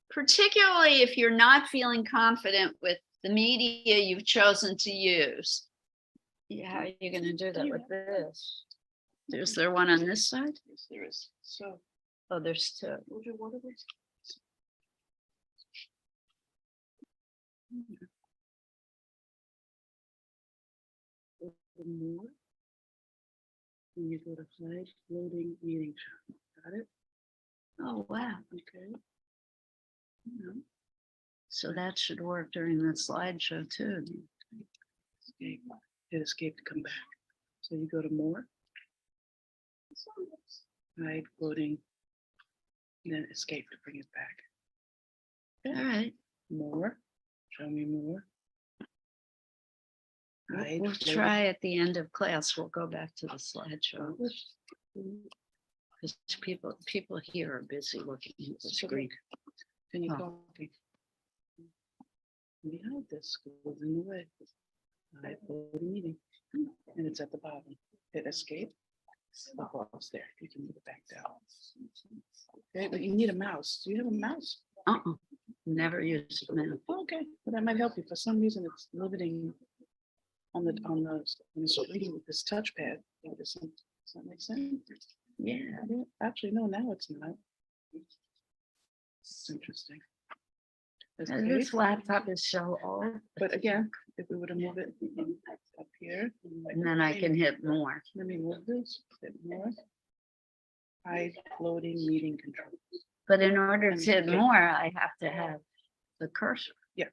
particularly if you're not feeling confident with the media you've chosen to use. Yeah, how are you going to do that with this? Is there one on this side? Yes, there is. So, Oh, there's two. would you want this? More. And you go to hide loading meeting chat. Got it? Oh, wow. Okay. So that should work during the slideshow too. Escape. Hit escape to come back. So you go to more. Hide loading. And then escape to bring it back. All right. More. Show me more. Hide We'll loading. try at the end of class. We'll go back to the slideshow. Because people here are busy looking at the screen. Can you Oh. copy? Behind this goes in the way. Hide loading meeting. And it's at the bottom. hit escape. The ball's there. You can move it back down. Okay, but you need a mouse. Do you have a mouse? Never used a mouse. Oh, okay, well, that might help you. For some reason, it's limiting on the, when it's reading with this touchpad. Does that make sense? Yeah. Yeah, actually, no, now it's not. It's interesting. That's And great. this laptop is so old. But again, if we were to move it up here. And then I can hit more. Let me move this, hit more. Hide floating meeting control. But in order to hit Okay. more, I have to have the cursor. Yeah.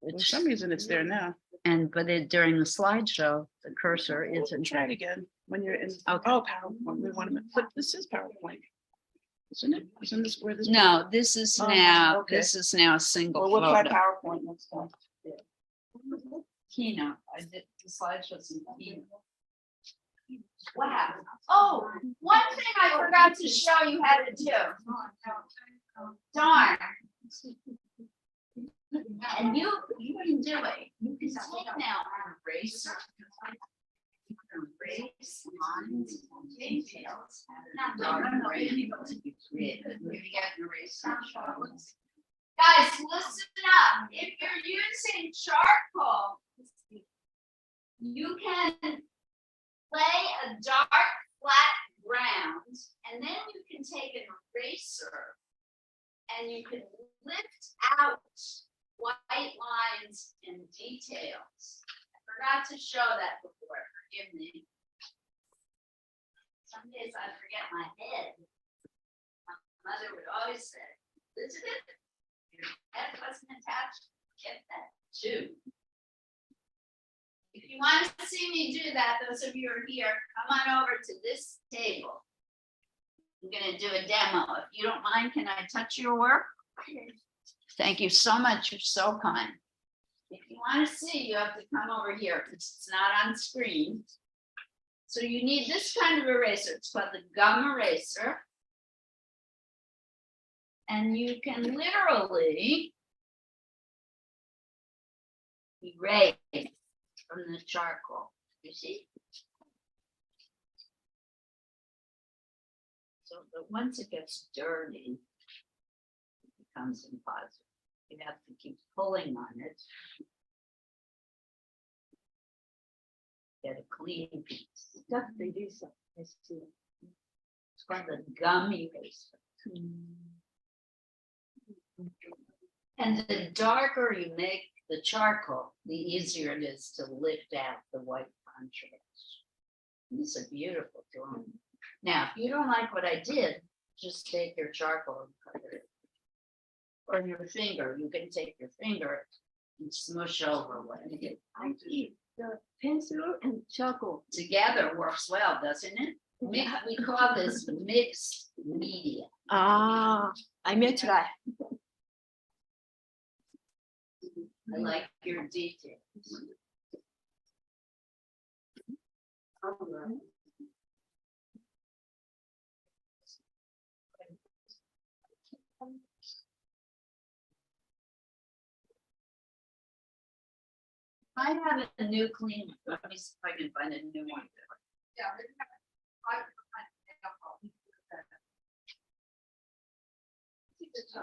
For Which, some reason, it's there now. but during the slideshow, the cursor isn't. Try it there. again when you're in. Okay. Oh, PowerPoint. We want to, but this is PowerPoint. Isn't it? Isn't this where this? No, this is Oh, now, okay. this is now a single Well, we'll try photo. PowerPoint next time. Keynote, I did the slideshows in Keynote. Wow. Oh, one thing I forgot to show you how to do. Darn. And you can do it. You can take now an eraser. You can erase lines and details. Now, no, you get an eraser. Guys, listen up. If you're using charcoal, you can lay a dark flat ground, and then you can take an eraser and you can lift out white lines and details. I forgot to show that before, forgive me. Some days I forget my head. My mother would always say, Elizabeth, your head wasn't attached, get that too. If you want to see me do that, those of you who are here, come on over to this table. I'm gonna do a demo. If you don't mind, can I touch your work? Thank you so much. You're so kind. If you want to see, you have to come over here because it's not on screen. So you need this kind of eraser. It's called the gum eraser. And you can literally erase from the charcoal. You see? So that once it gets dirty, it becomes impossible. You have to keep pulling on it. Get a clean piece. They do so. It's called the gum eraser. And the darker you make the charcoal, the easier it is to lift out the white contrast. It's a beautiful drawing. Now, if you don't like what I did, just take your charcoal and cover it. Or your finger, you can take your finger and smush over what you did. I keep the pencil and charcoal. Together works well, doesn't it? We call this mixed media. Ah, I may try. I like your details. I have a new clean one. Let me see if I can find a new one. This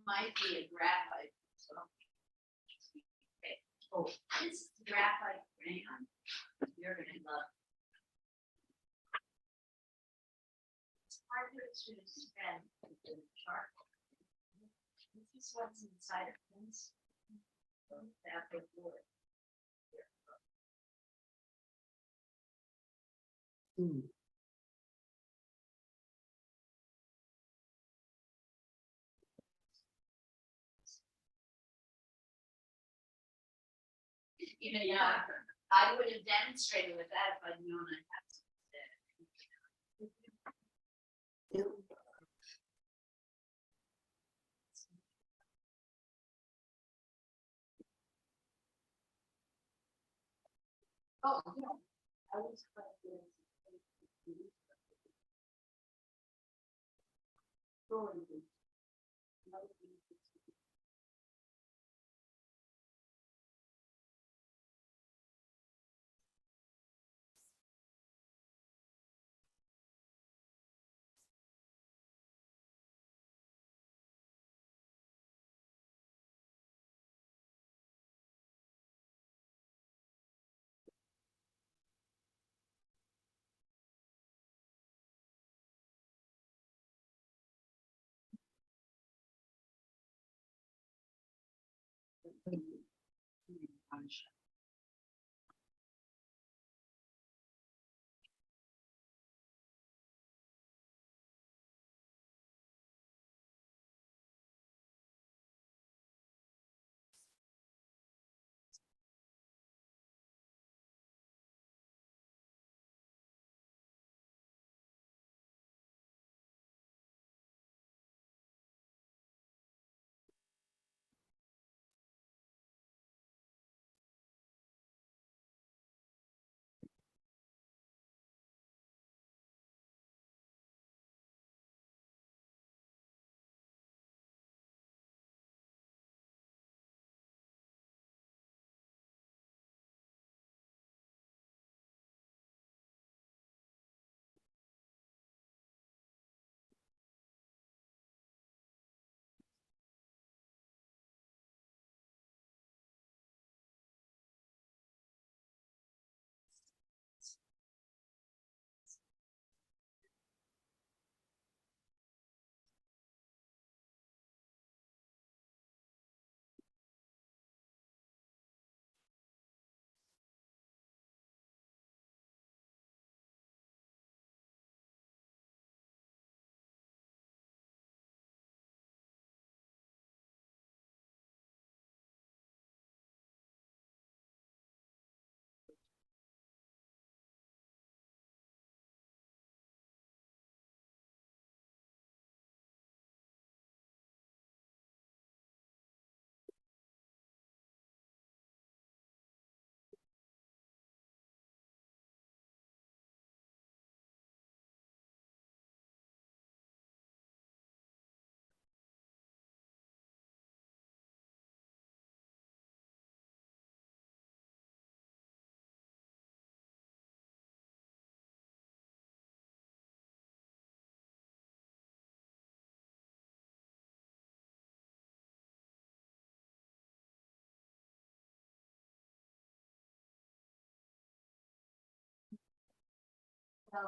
might be a graphite. So. Okay. Oh, this is graphite crayon. You're gonna love. It's harder to spend than charcoal. This is what's inside of this. That before. Even I would have demonstrated with that if I'd known I had to. Oh, yeah. I was quite good.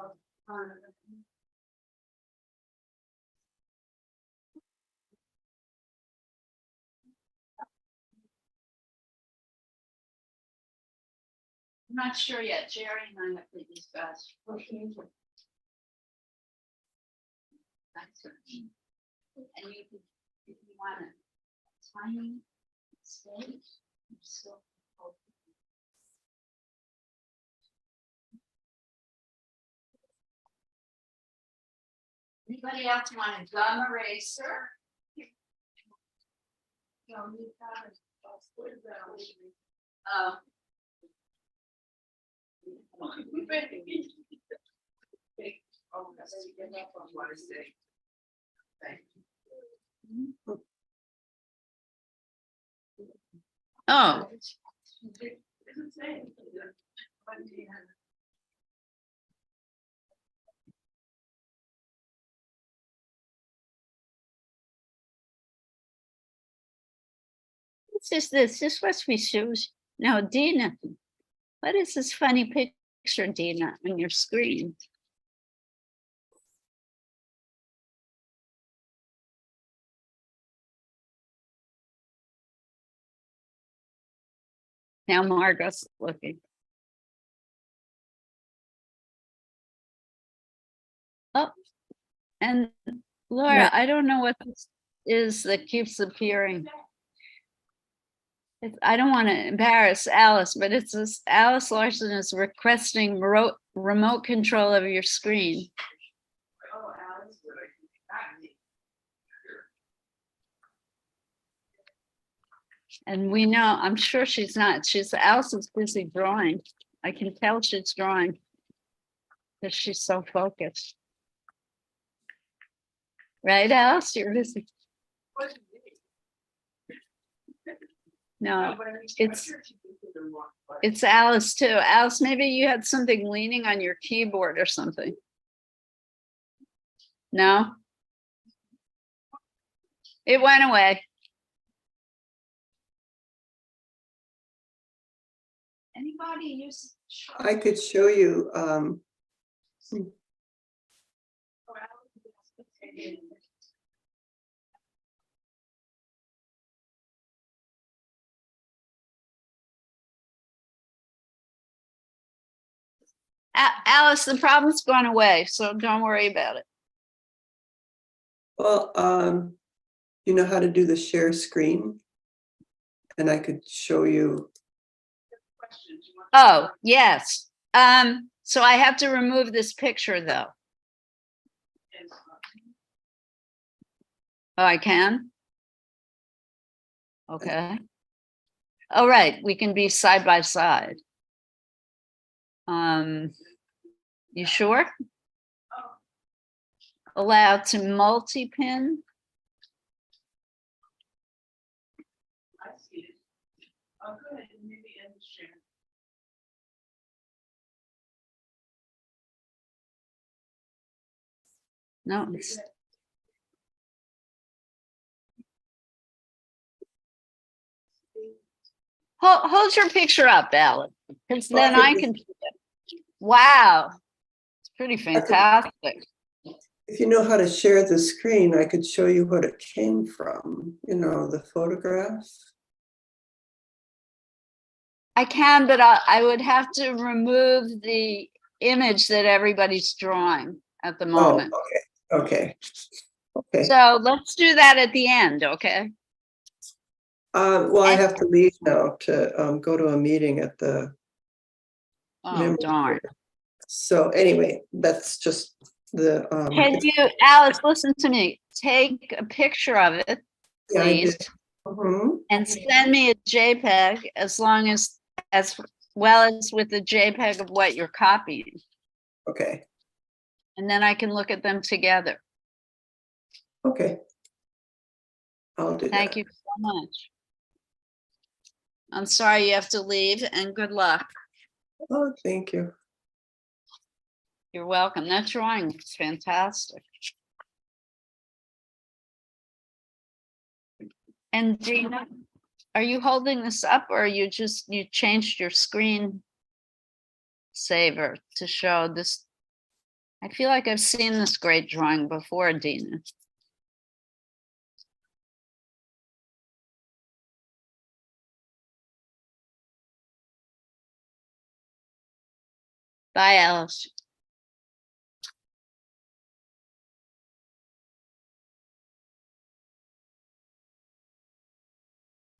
I'm not sure yet. Jerry and I have to discuss. That's it. And you could, if you want a tiny stage, you still. Anybody else want a gum eraser? Oh. Oh. What's this? This must be Susie. No, Dina. What is this funny picture, Dina, on your screen? Now Margot's looking. Oh, and Laura, Yeah. I don't know what this is that keeps appearing. I don't want to embarrass Alice, but it's this Alice Larson is requesting remote control of your screen. And we know, I'm sure she's not. Alice is busy drawing. I can tell she's drawing because she's so focused. Right, Alice? You're busy. No, it's Alice too. Alice, maybe you had something leaning on your keyboard or something. No? It went away. Anybody use? I could show you, Alice, the problem's gone away, so don't worry about it. Well, you know how to do the share screen? And I could show you. Oh, yes. So I have to remove this picture though. Oh, I can? Okay. All right, we can be side by side. You sure? Allow to multi-pin? I see it. Oh, go ahead, maybe end the share. No. it's- Hold your picture up, Alan, because then I can. Wow, it's pretty fantastic. If you know how to share the screen, I could show you what it came from, you know, the photograph. I can, but I would have to remove the image that everybody's drawing at the Oh, moment. okay. So let's do that at the end, okay? Well, I have to leave now to go to a meeting at the. Oh, darn. So anyway, that's just the. Can you, Alice, listen to me. Take a picture of it, Yeah, I please, did. Mhm. and send me a JPEG as well as with the JPEG of what you're copying. Okay, And then I can look at them together. okay. I'll do that. Thank you so much. I'm sorry you have to leave, and good luck. Oh, thank you. You're welcome. That drawing is fantastic. And Gina, are you holding this up or you changed your screen saver to show this? I feel like I've seen this great drawing before, Dina. Bye, Alice.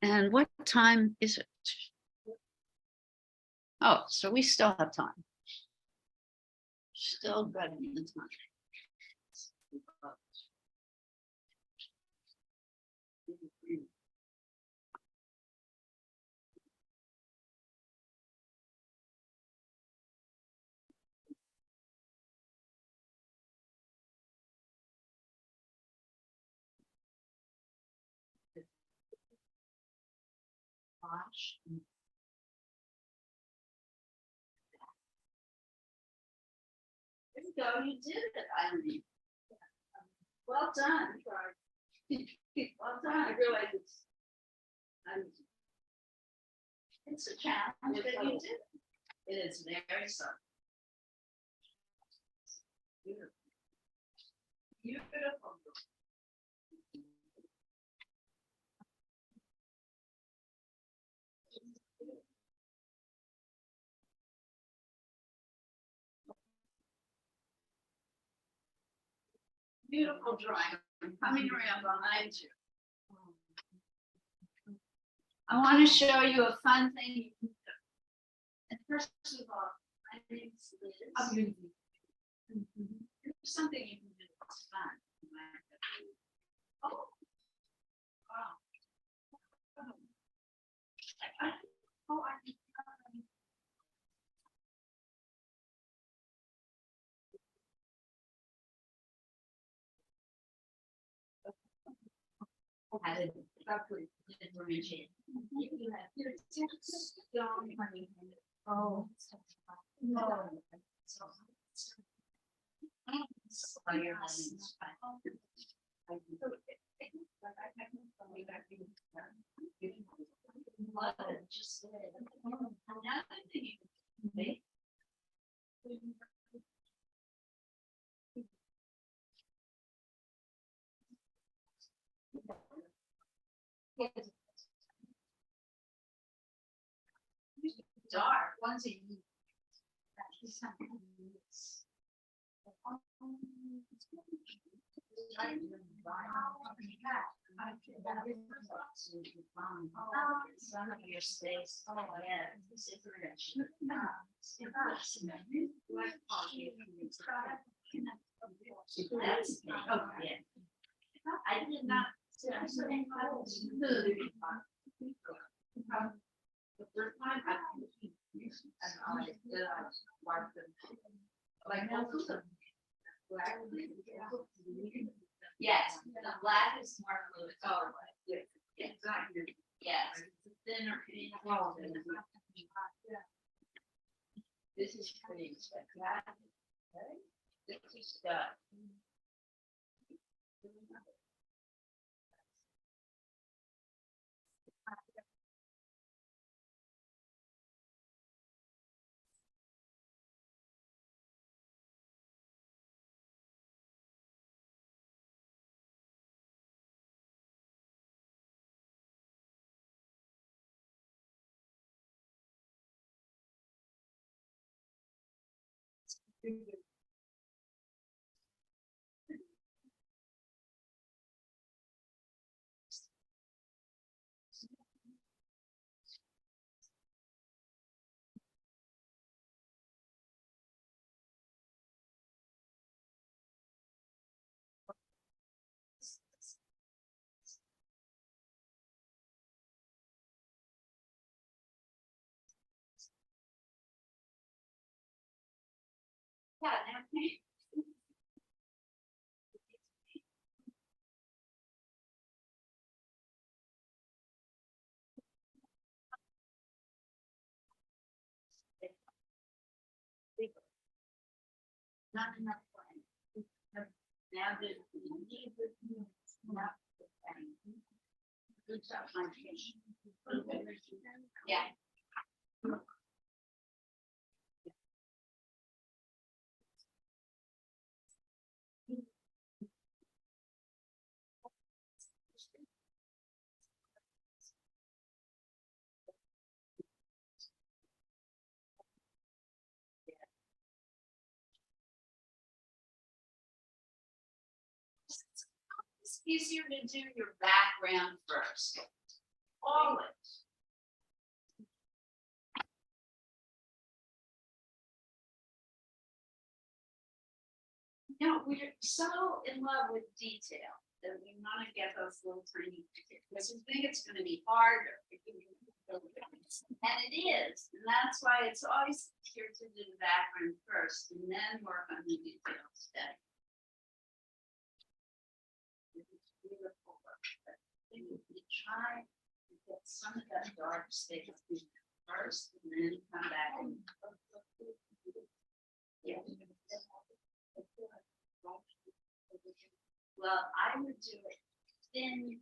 And what time is it? Oh, so we still have time. Still got the time. Gosh. There you go, you did it, Eileen. Well done. Well done. I realize it's a challenge, but you did it. It is very subtle. Beautiful. Beautiful. Beautiful drawing. Coming around behind you. I want to show you a fun thing you can do. And first of all, my name's Liz. There's something you can do that's fun. Oh. Wow. Oh, I can. How to properly differentiate. You have your text, don't money. Oh. No. Just another thing you can make. Dark, once a year. Some of your space. Oh, yeah. That's, oh, yeah. I did not. The first time yes, the black is more fluid. Oh, yeah. Exactly. Yes. Thinner. This is pretty spectacular. This is stuff. Yeah, now, not enough time. Now there's not. Good job, my yeah. It's easier to do your background first. Always. No, we're so in love with detail that we want to get those little tiny details. Because we think it's going to be harder. And it is. And that's why it's always easier to do the background first and then work on the details then. Beautiful work. But you try to get some of that dark space first and then come back and yeah. Well, I would do a thin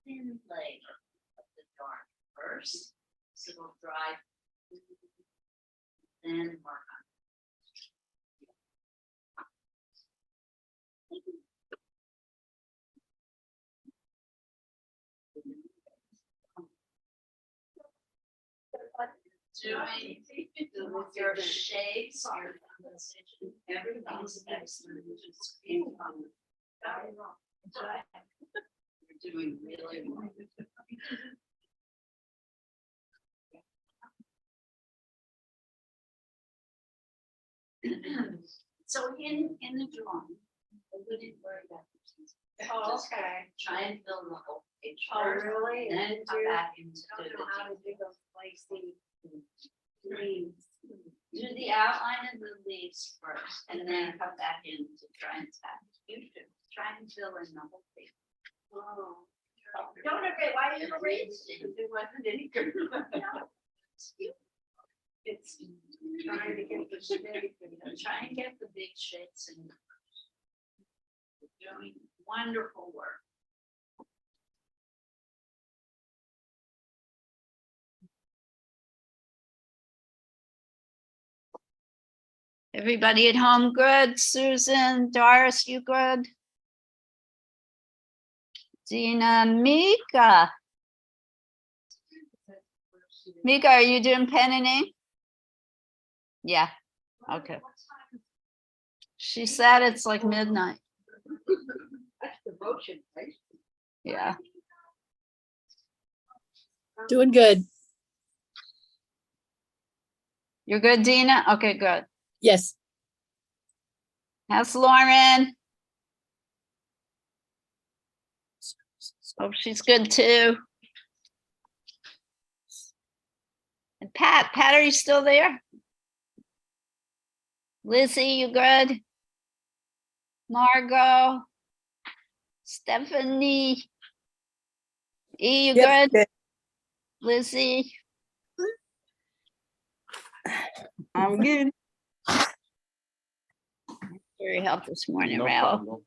layer of the dark first, so it'll dry, then work on doing your shapes, your composition, everything's excellent. Just keep on. You're doing really well. So in the drawing, I wouldn't worry about this. Oh, okay. Try and fill the whole page Oh, first, really? and then come back into I don't the know how to do those spicy leaves. do the outline of the leaves first, and then come back in to try and tap. You should try and fill in the whole page. Oh. Don't agree, why do you erase it? It wasn't any good. It's trying to get the shape. Try and get the big shapes and you're doing wonderful work. Everybody at home good? Susan, Doris, you good? Dina, Mika. Mika, are you doing pen and ink? Yeah, Okay. She said it's like midnight. That's the motion, right? Yeah. Doing good. You're good, Dina? Okay, good. Yes. How's Lauren? Hope she's good too. And Pat, are you still there? Lizzie, you good? Margot? Stephanie? E, you Yep, good? good. Lizzie? I'm good. Very help this morning, No Ralph. problem.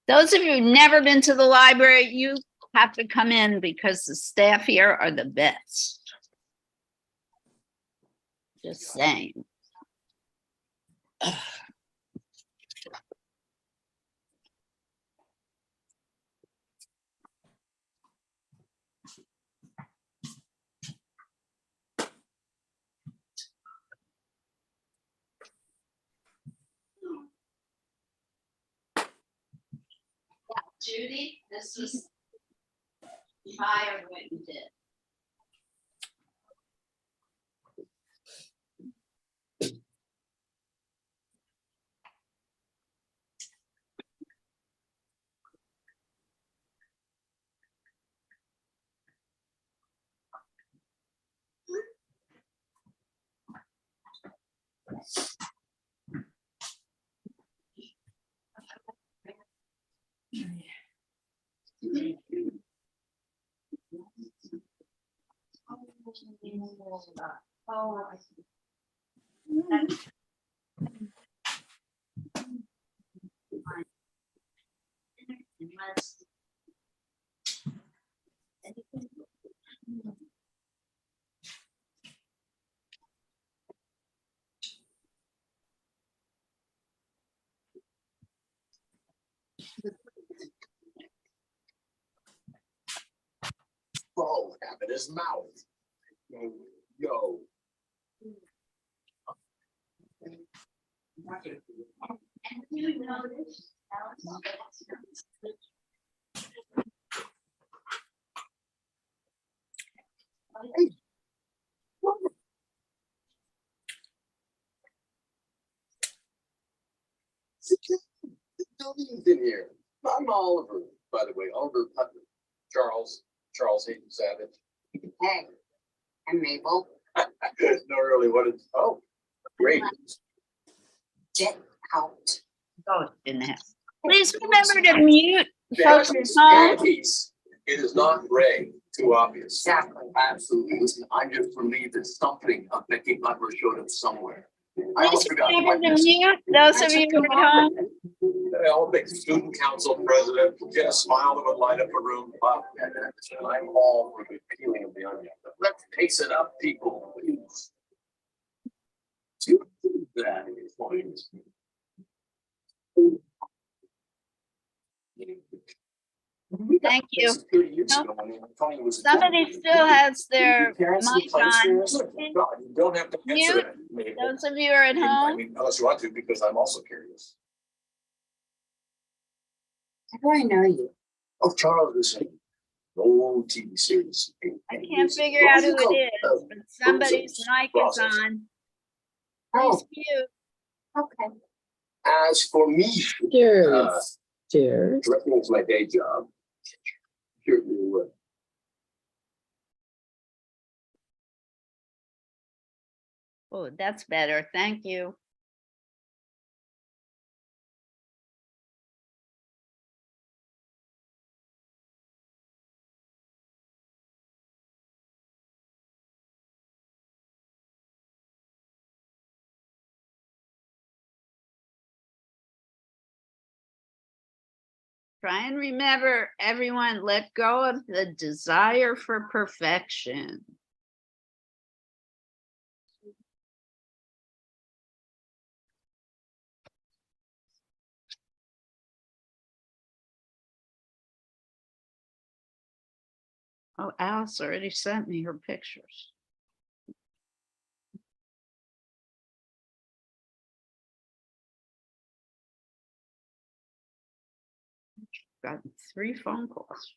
Those of you who've never been to the library, you have to come in because the staff here are the best. Just saying. Judy, this is fire what you did. Oh, I see. Bro, have in his mouth. Yo. And you know this, Alice? Building's in here. I'm Oliver, by the way, Oliver Putnam. Charles Hayden Savage. Hey, I'm Mabel. No, really, what is, oh, great. Get out. Oh, didn't have. Please remember to mute folks at home. Yankees. It is not Ray, too obvious. Exactly. Absolutely, listen, I just believe that something of Becky Butler showed up somewhere. I Please almost forgot. remember to mute those of you who are at home. I'll make student council president, get a smile that would light up a room. Wow, I'm all for the peeling of the onion. But let's pace it up, people, please. Do that point. Thank you. 30 years No. ago when Tony was a Somebody child. still has their Parents mic replace on. theirs? No, you don't have to answer Mute it. Mabel. Those of you who are at I home. mean, unless you want to, because I'm also curious. How do I know you? Oh, Charles is an old TV series. I can't figure out who it is, but somebody's mic is on. Please mute. Okay. As for me, Cheers. Cheers. directing is my day job. Certainly would. Oh, that's better. Thank you. Try and remember, everyone, let go of the desire for perfection. Oh, Alice already sent me her pictures. Gotten 3 phone calls.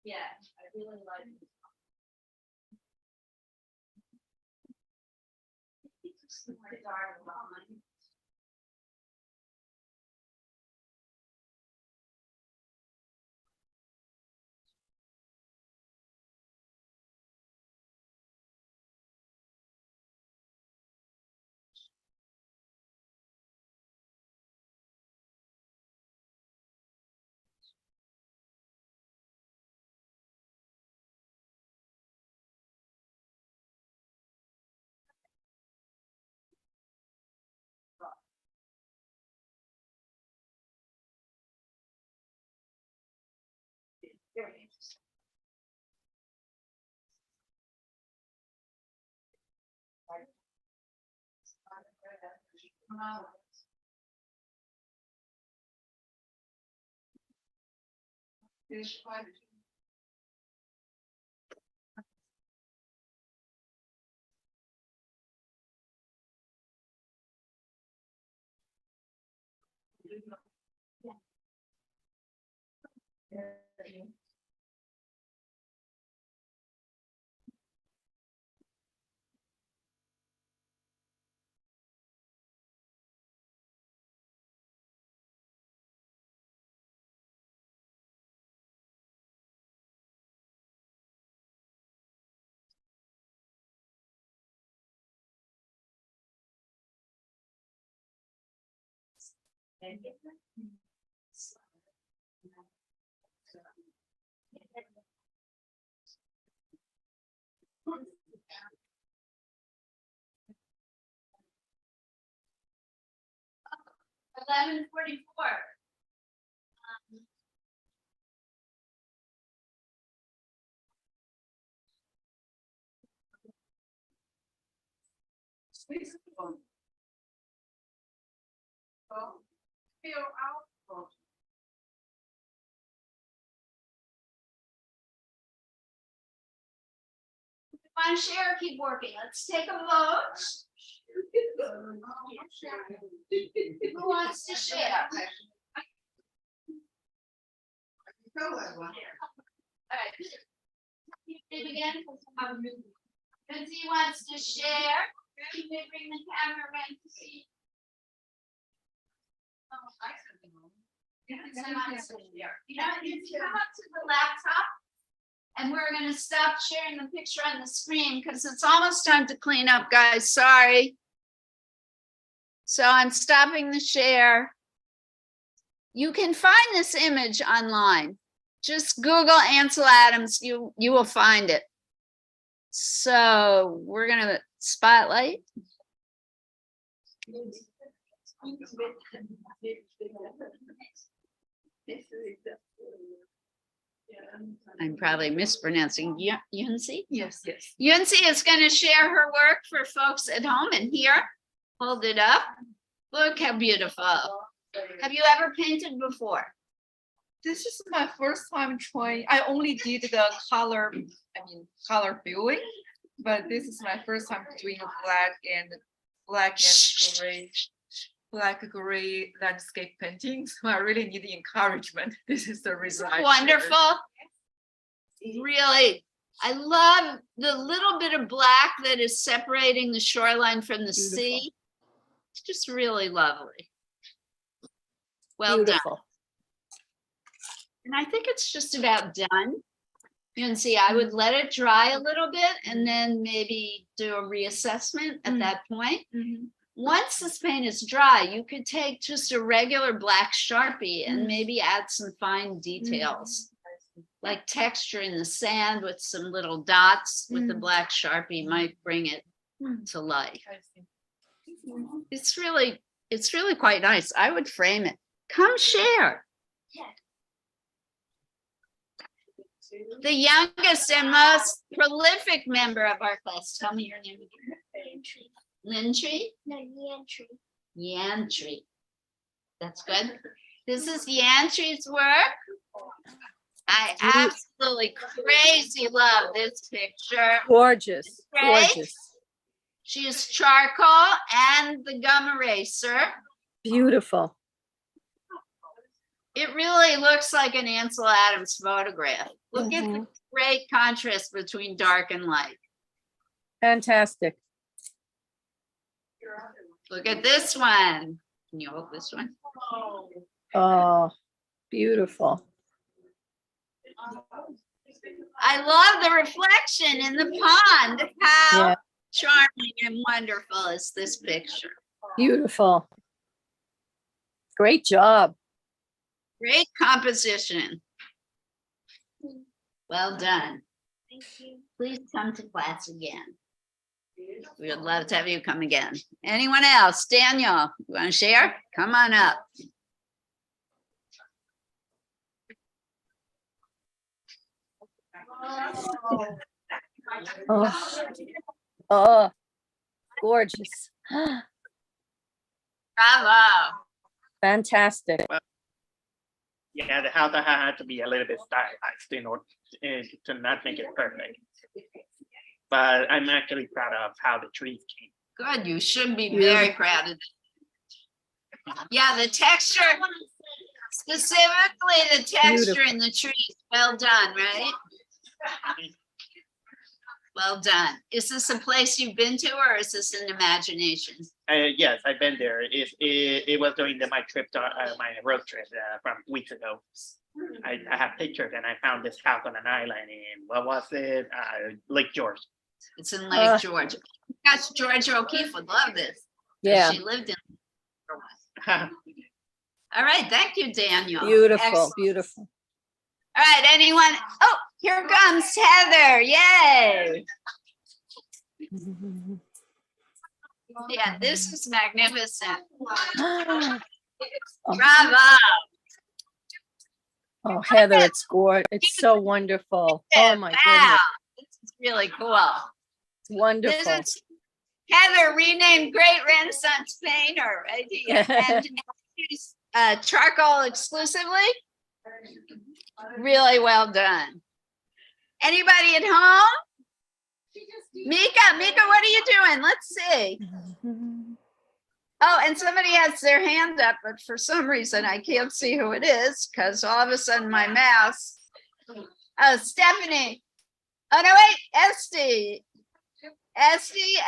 Yeah, I really like it. It's more dark behind. 11:44. Want to share or keep working? Let's take a vote. Who wants to share? All right. Name again. Lindsay wants to share. You may bring the camera around to see. You know, if you come up to the laptop, and we're gonna stop sharing the picture on the screen because it's almost time to clean up, guys. Sorry. So I'm stopping the share. You can find this image online. Just Google Ansel Adams, you will find it. So we're gonna spotlight. I'm probably mispronouncing Yunzi. Yes, yes. Yunzi is going to share her work for folks at home, and here, hold it up. Look how beautiful. Have you ever painted before? This is my first time trying. I only did the color viewing, but this is my first time doing a black gray landscape painting. So I really need the encouragement. This is the result. Wonderful. Really, I love the little bit of black that is separating the shoreline from the sea. It's just really lovely. Well done. Beautiful. And I think it's just about done. You can see I would let it dry a little bit and then maybe do a reassessment at that point. Once this paint is dry, you could take just a regular black Sharpie and maybe add some fine details, like texture in the sand with some little dots with the black Sharpie might bring it to life. It's really quite nice. I would frame it. Come share. The youngest and most prolific member of our class. Tell me your name again. Lintry? No, Yantry. Yantry. That's good. This is Yantry's work. I absolutely crazy love this picture. Gorgeous, Right? gorgeous. She is charcoal and the gum eraser. Beautiful. It really looks like an Ansel Adams photograph. Look at the great contrast between dark and light. Fantastic. Look at this one. Can you hold this one? Oh, beautiful. I love the reflection in the pond. How Yeah. charming and wonderful is this picture? Beautiful. Great job. Great composition. Well done. Thank you. Please come to class again. We would love to have you come again. Anyone else? Daniel, you want to share? Come on up. Oh, oh, gorgeous. Bravo. Fantastic. Yeah, the house had to be a little bit stylized in order to not make it perfect. But I'm actually proud of how the trees came. Good, you should be very proud of it. Yeah, the texture, specifically the texture in the trees, well done, right? Well done. Is this a place you've been to or is this an imagination? Yes, I've been there. It was during my trip to my road trip from weeks ago. I have pictures and I found this house on an island in, what was it? Lake George. It's in Lake George. Gosh, Georgia O'Keeffe would love this. Yeah, She lived in. All right, thank you, Daniel. beautiful, Excellent. beautiful. All right, anyone? Oh, here comes Heather. Yay. Yeah, this is magnificent. Bravo. Oh, Heather, it's gorgeous. It's so wonderful. Oh, my Wow, goodness. this is really cool. It's wonderful. This is Heather, renamed Great Renaissance Painter, right here. And she's charcoal exclusively. Really well done. Anybody at home? Mika, what are you doing? Let's see. Oh, and somebody has their hand up, but for some reason I can't see who it is because all of a sudden my mouse. Oh, Stephanie. Oh, no, wait, Esty,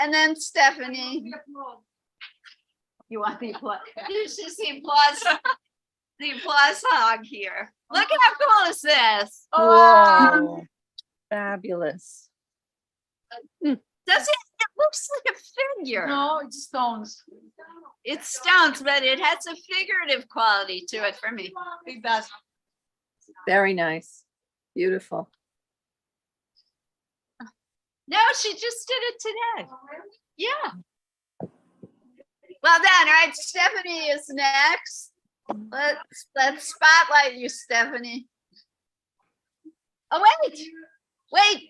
and then Stephanie. You want the applause? This is the applause hog here. Look at how cool is this? Whoa, fabulous. Does it looks like a figure. No, it's stones. It's stones, but it has a figurative quality to it for me. It does. Very nice. Beautiful. No, she just did it today. Yeah. Well done. All right, Stephanie is next. Let's spotlight you, Stephanie. Oh, wait.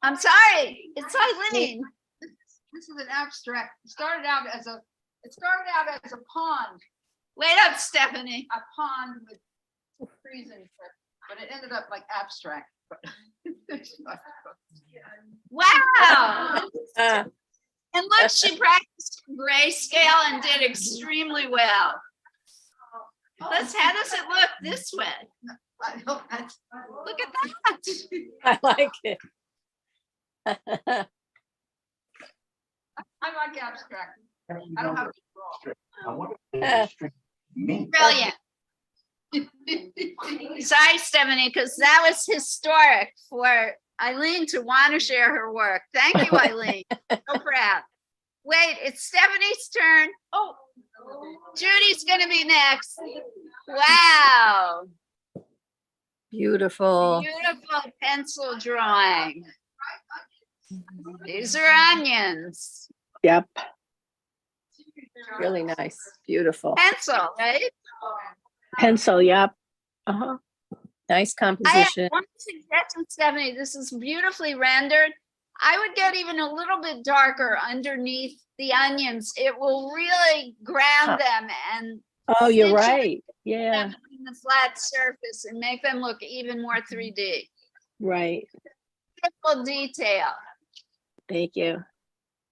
I'm sorry. It's Eileen. This is an abstract. It started out as a pond, Wait up, Stephanie. with trees in it, but it ended up like abstract. Wow. Ah, And look, she practiced grayscale and did extremely well. How does it look this way? Look at that. I like it. I like abstract. I don't have to draw. Brilliant. Sorry, Stephanie, because that was historic for Eileen to want to share her work. Thank you, Eileen. So proud. Wait, it's Stephanie's turn. Oh, Judy's going to be next. Wow. Beautiful. Beautiful pencil drawing. These are onions. Yep. Really nice. Beautiful. Pencil, right? Pencil, yep. Uh-huh. Nice I have composition. one suggestion, Stephanie. This is beautifully rendered. I would get even a little bit darker underneath the onions. It will really ground them and Oh, you're cinch it right. Yeah, in the flat surface and make them look even more 3D. right. Beautiful detail. Thank you.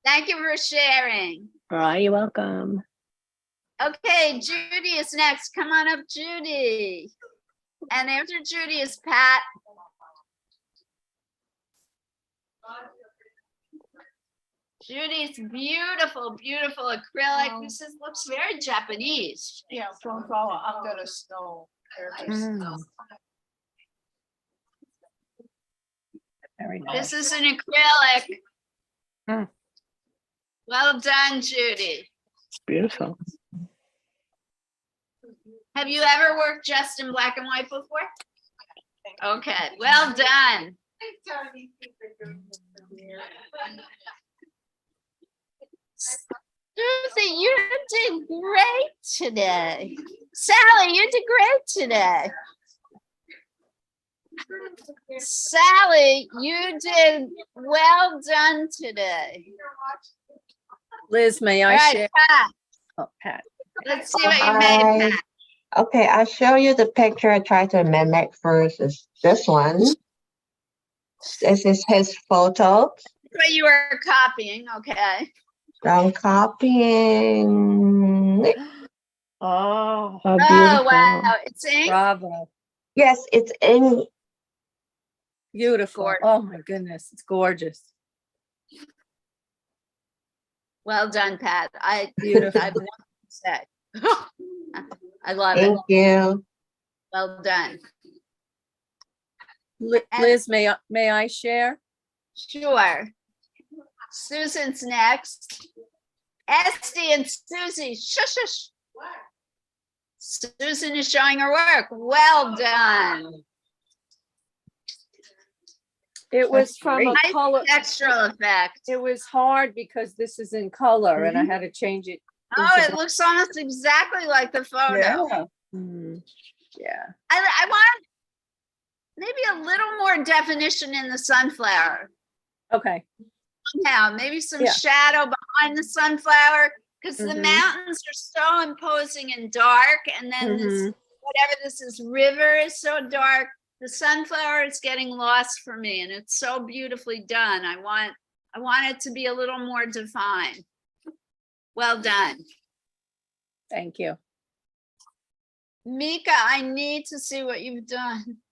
Thank you for sharing. All right, you're welcome. Okay, Judy is next. Come on up, Judy. And after Judy is Pat. Judy's beautiful, beautiful acrylic. This looks very Japanese. Yeah, from under the snow. Very nice. This is an acrylic. Mm. Well done, Judy. It's beautiful. Have you ever worked just in black and white before? Okay, well done. Susie, you did great today. Sally, you did great today. Sally, you did well done today. Liz, may All I right, share? Pat, Oh, Pat. let's see what you made, Hi. Pat. Okay, I'll show you the picture I tried to mimic first is this one. This is his photo. What you were copying, okay. So I'm copying. Oh, Oh, Oh, beautiful. wow, it's ink? bravo. Yes, it's in. Beautiful. Gorgeous. Oh, my goodness. It's gorgeous. Well done, Pat. I Beautiful. have nothing to say. I love it. Thank you. Well done. Liz, may I share? Sure. Susan's next. Esty and Susie, shush, shush. Susan is showing her work. Well done. It was from a Nice color. textural effect. It was hard because this is in color and I had to change it. Oh, into it looks almost exactly like the photo. Yeah. Mm, yeah. I want maybe a little more definition in the sunflower. Okay. Somehow, maybe some Yeah. shadow behind the sunflower, because the Mhm. mountains are so imposing and dark, and then this, Mhm. whatever this is, river is so dark. The sunflower is getting lost for me, and it's so beautifully done. I want it to be a little more defined. Well done. Thank you. Mika, I need to see what you've done.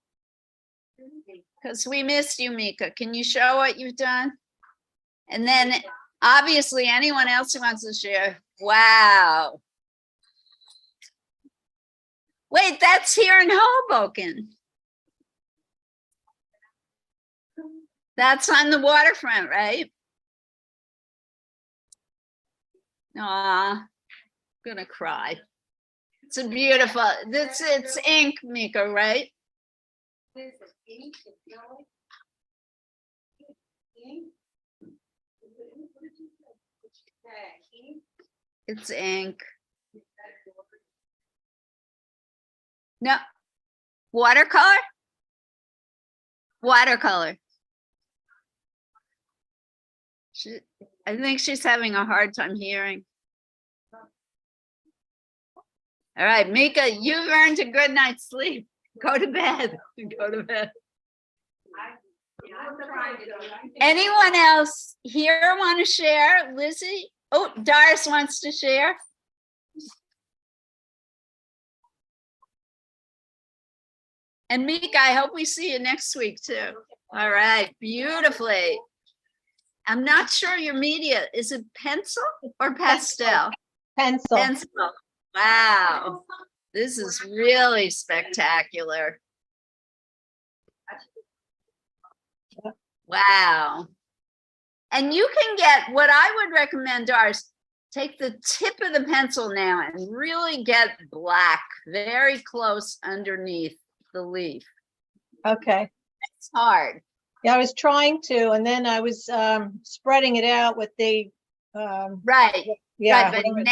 Because we missed you, Mika. Can you show what you've done? And then obviously anyone else who wants to share. Wow. Wait, that's here in Hoboken. That's on the waterfront, right? Aw, gonna cry. It's a beautiful, it's ink, Mika, right? It's ink. No, watercolor? Watercolor. I think she's having a hard time hearing. All right, Mika, you've earned a good night's sleep. Go to bed. Go to bed. Anyone else here want to share? Lizzie? Oh, Doris wants to share. And Mika, I hope we see you next week too. All right, beautifully. I'm not sure your media, is it pencil or pastel? Pencil. Pencil. Wow, this is really spectacular. Wow. And you can get, what I would recommend, Doris, take the tip of the pencil now and really get black, very close underneath the leaf. Okay. It's hard. Yeah, I was trying to, and then I was spreading it out with the Right. yeah. Right, but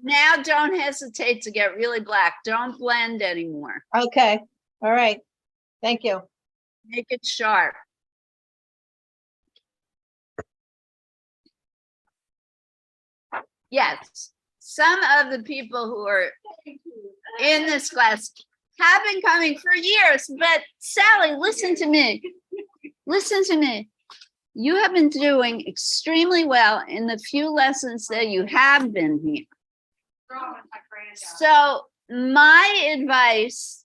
now don't hesitate to get really black. Don't blend anymore. Okay. All right. Thank you. Make it sharp. Yes, some of the people who are in this class have been coming for years, but Sally, listen to me. Listen to me. You have been doing extremely well in the few lessons that you have been here. So my advice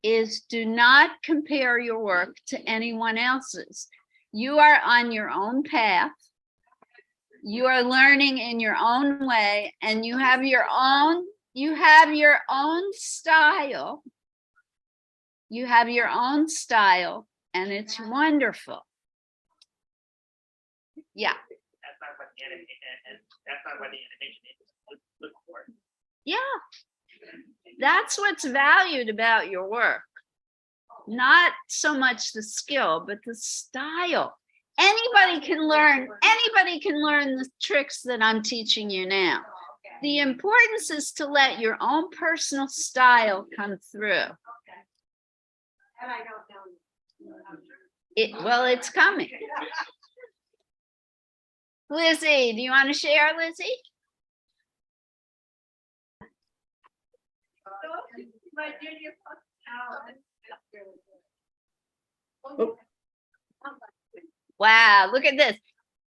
is do not compare your work to anyone else's. You are on your own path. You are learning in your own way, and you have your own style. You have your own style, and it's wonderful. Yeah. That's not what the animation, and that's not what the animation is. Look for it. Yeah. That's what's valued about your work. Not so much the skill, but the style. Anybody can learn the tricks that I'm teaching you now. the importance is to let your own personal style come through. Well, it's coming. Lizzie, do you want to share, Lizzie? Wow, look at this.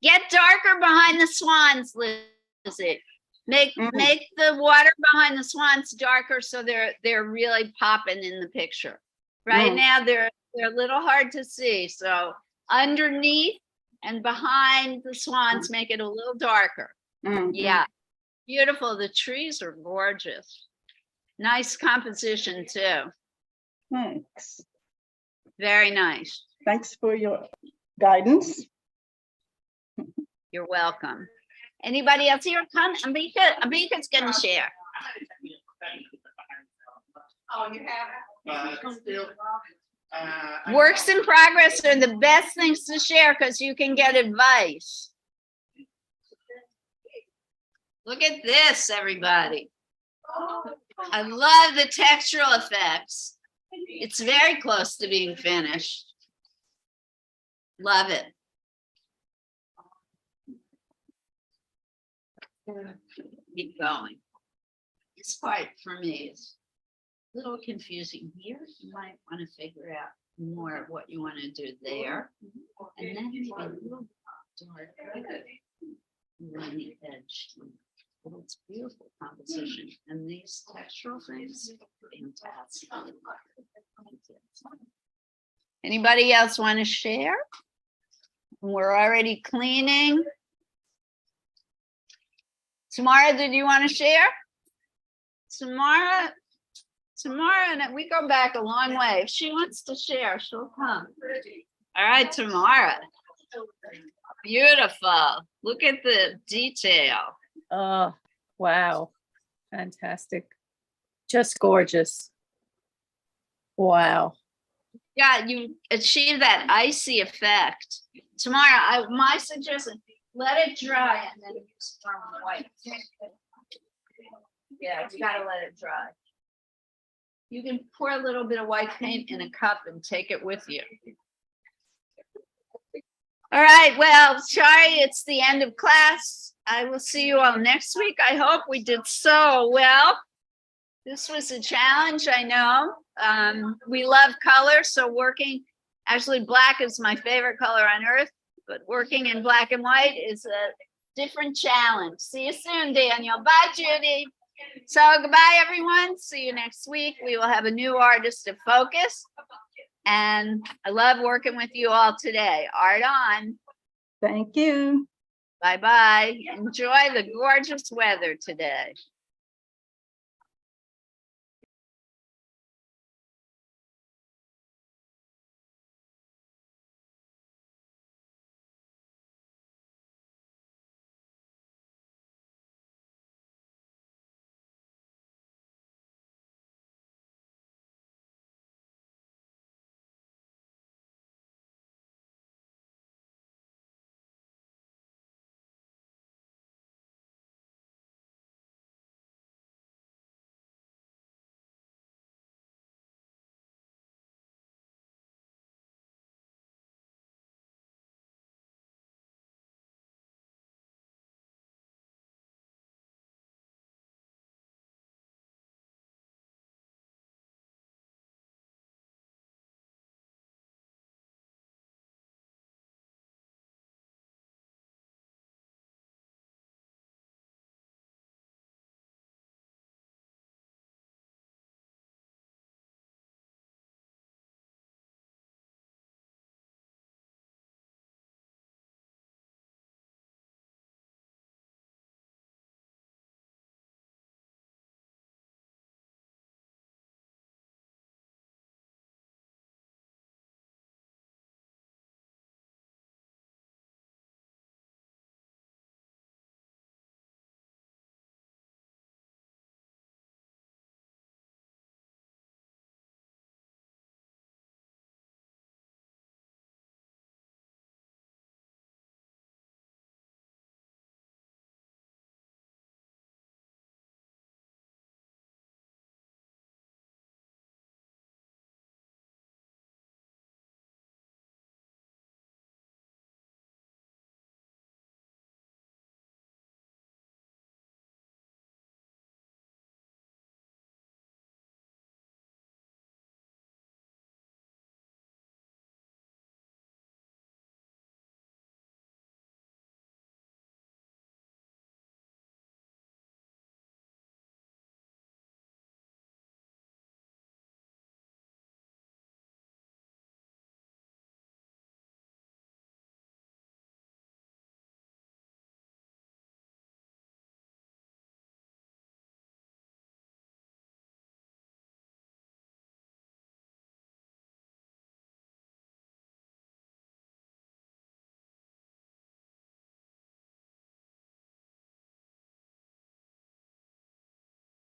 Get darker behind the swans, Lizzie. Make the water behind the swans darker so they're really popping in the picture. Right now they're a little hard to see. So underneath and behind the swans, make it a little darker. Yeah, beautiful. The trees are gorgeous. Nice composition too. Thanks. Very nice. Thanks for your guidance. You're welcome. Anybody else here? Come, Ambika's gonna share. Oh, you have. Works in progress are the best things to share because you can get advice. Look at this, everybody. I love the textural effects. It's very close to being finished. Love it. Keep going. This part for me is a little confusing here. You might want to figure out more of what you want to do there. And then maybe a little darker around the edge. But it's beautiful composition. And these textural things, fantastic. Anybody else want to share? We're already cleaning. Tamara, did you want to share? Tamara, and we go back a long way. If she wants to share, she'll come. All right, Tamara. Beautiful. Look at the detail. Oh, wow. Fantastic. Just gorgeous. Wow. Yeah, you achieve that icy effect. Tamara, my suggestion, let it dry and then use some white. Yeah, you gotta let it dry. You can pour a little bit of white paint in a cup and take it with you. All right, well, sorry, it's the end of class. I will see you all next week. I hope we did so well. This was a challenge, I know. We love color, so actually black is my favorite color on earth, but working in black and white is a different challenge. See you soon, Daniel. Bye, Judy. So goodbye, everyone. See you next week. We will have a new artist of focus. And I love working with you all today. Art on. Thank you. Bye-bye. Enjoy the gorgeous weather today.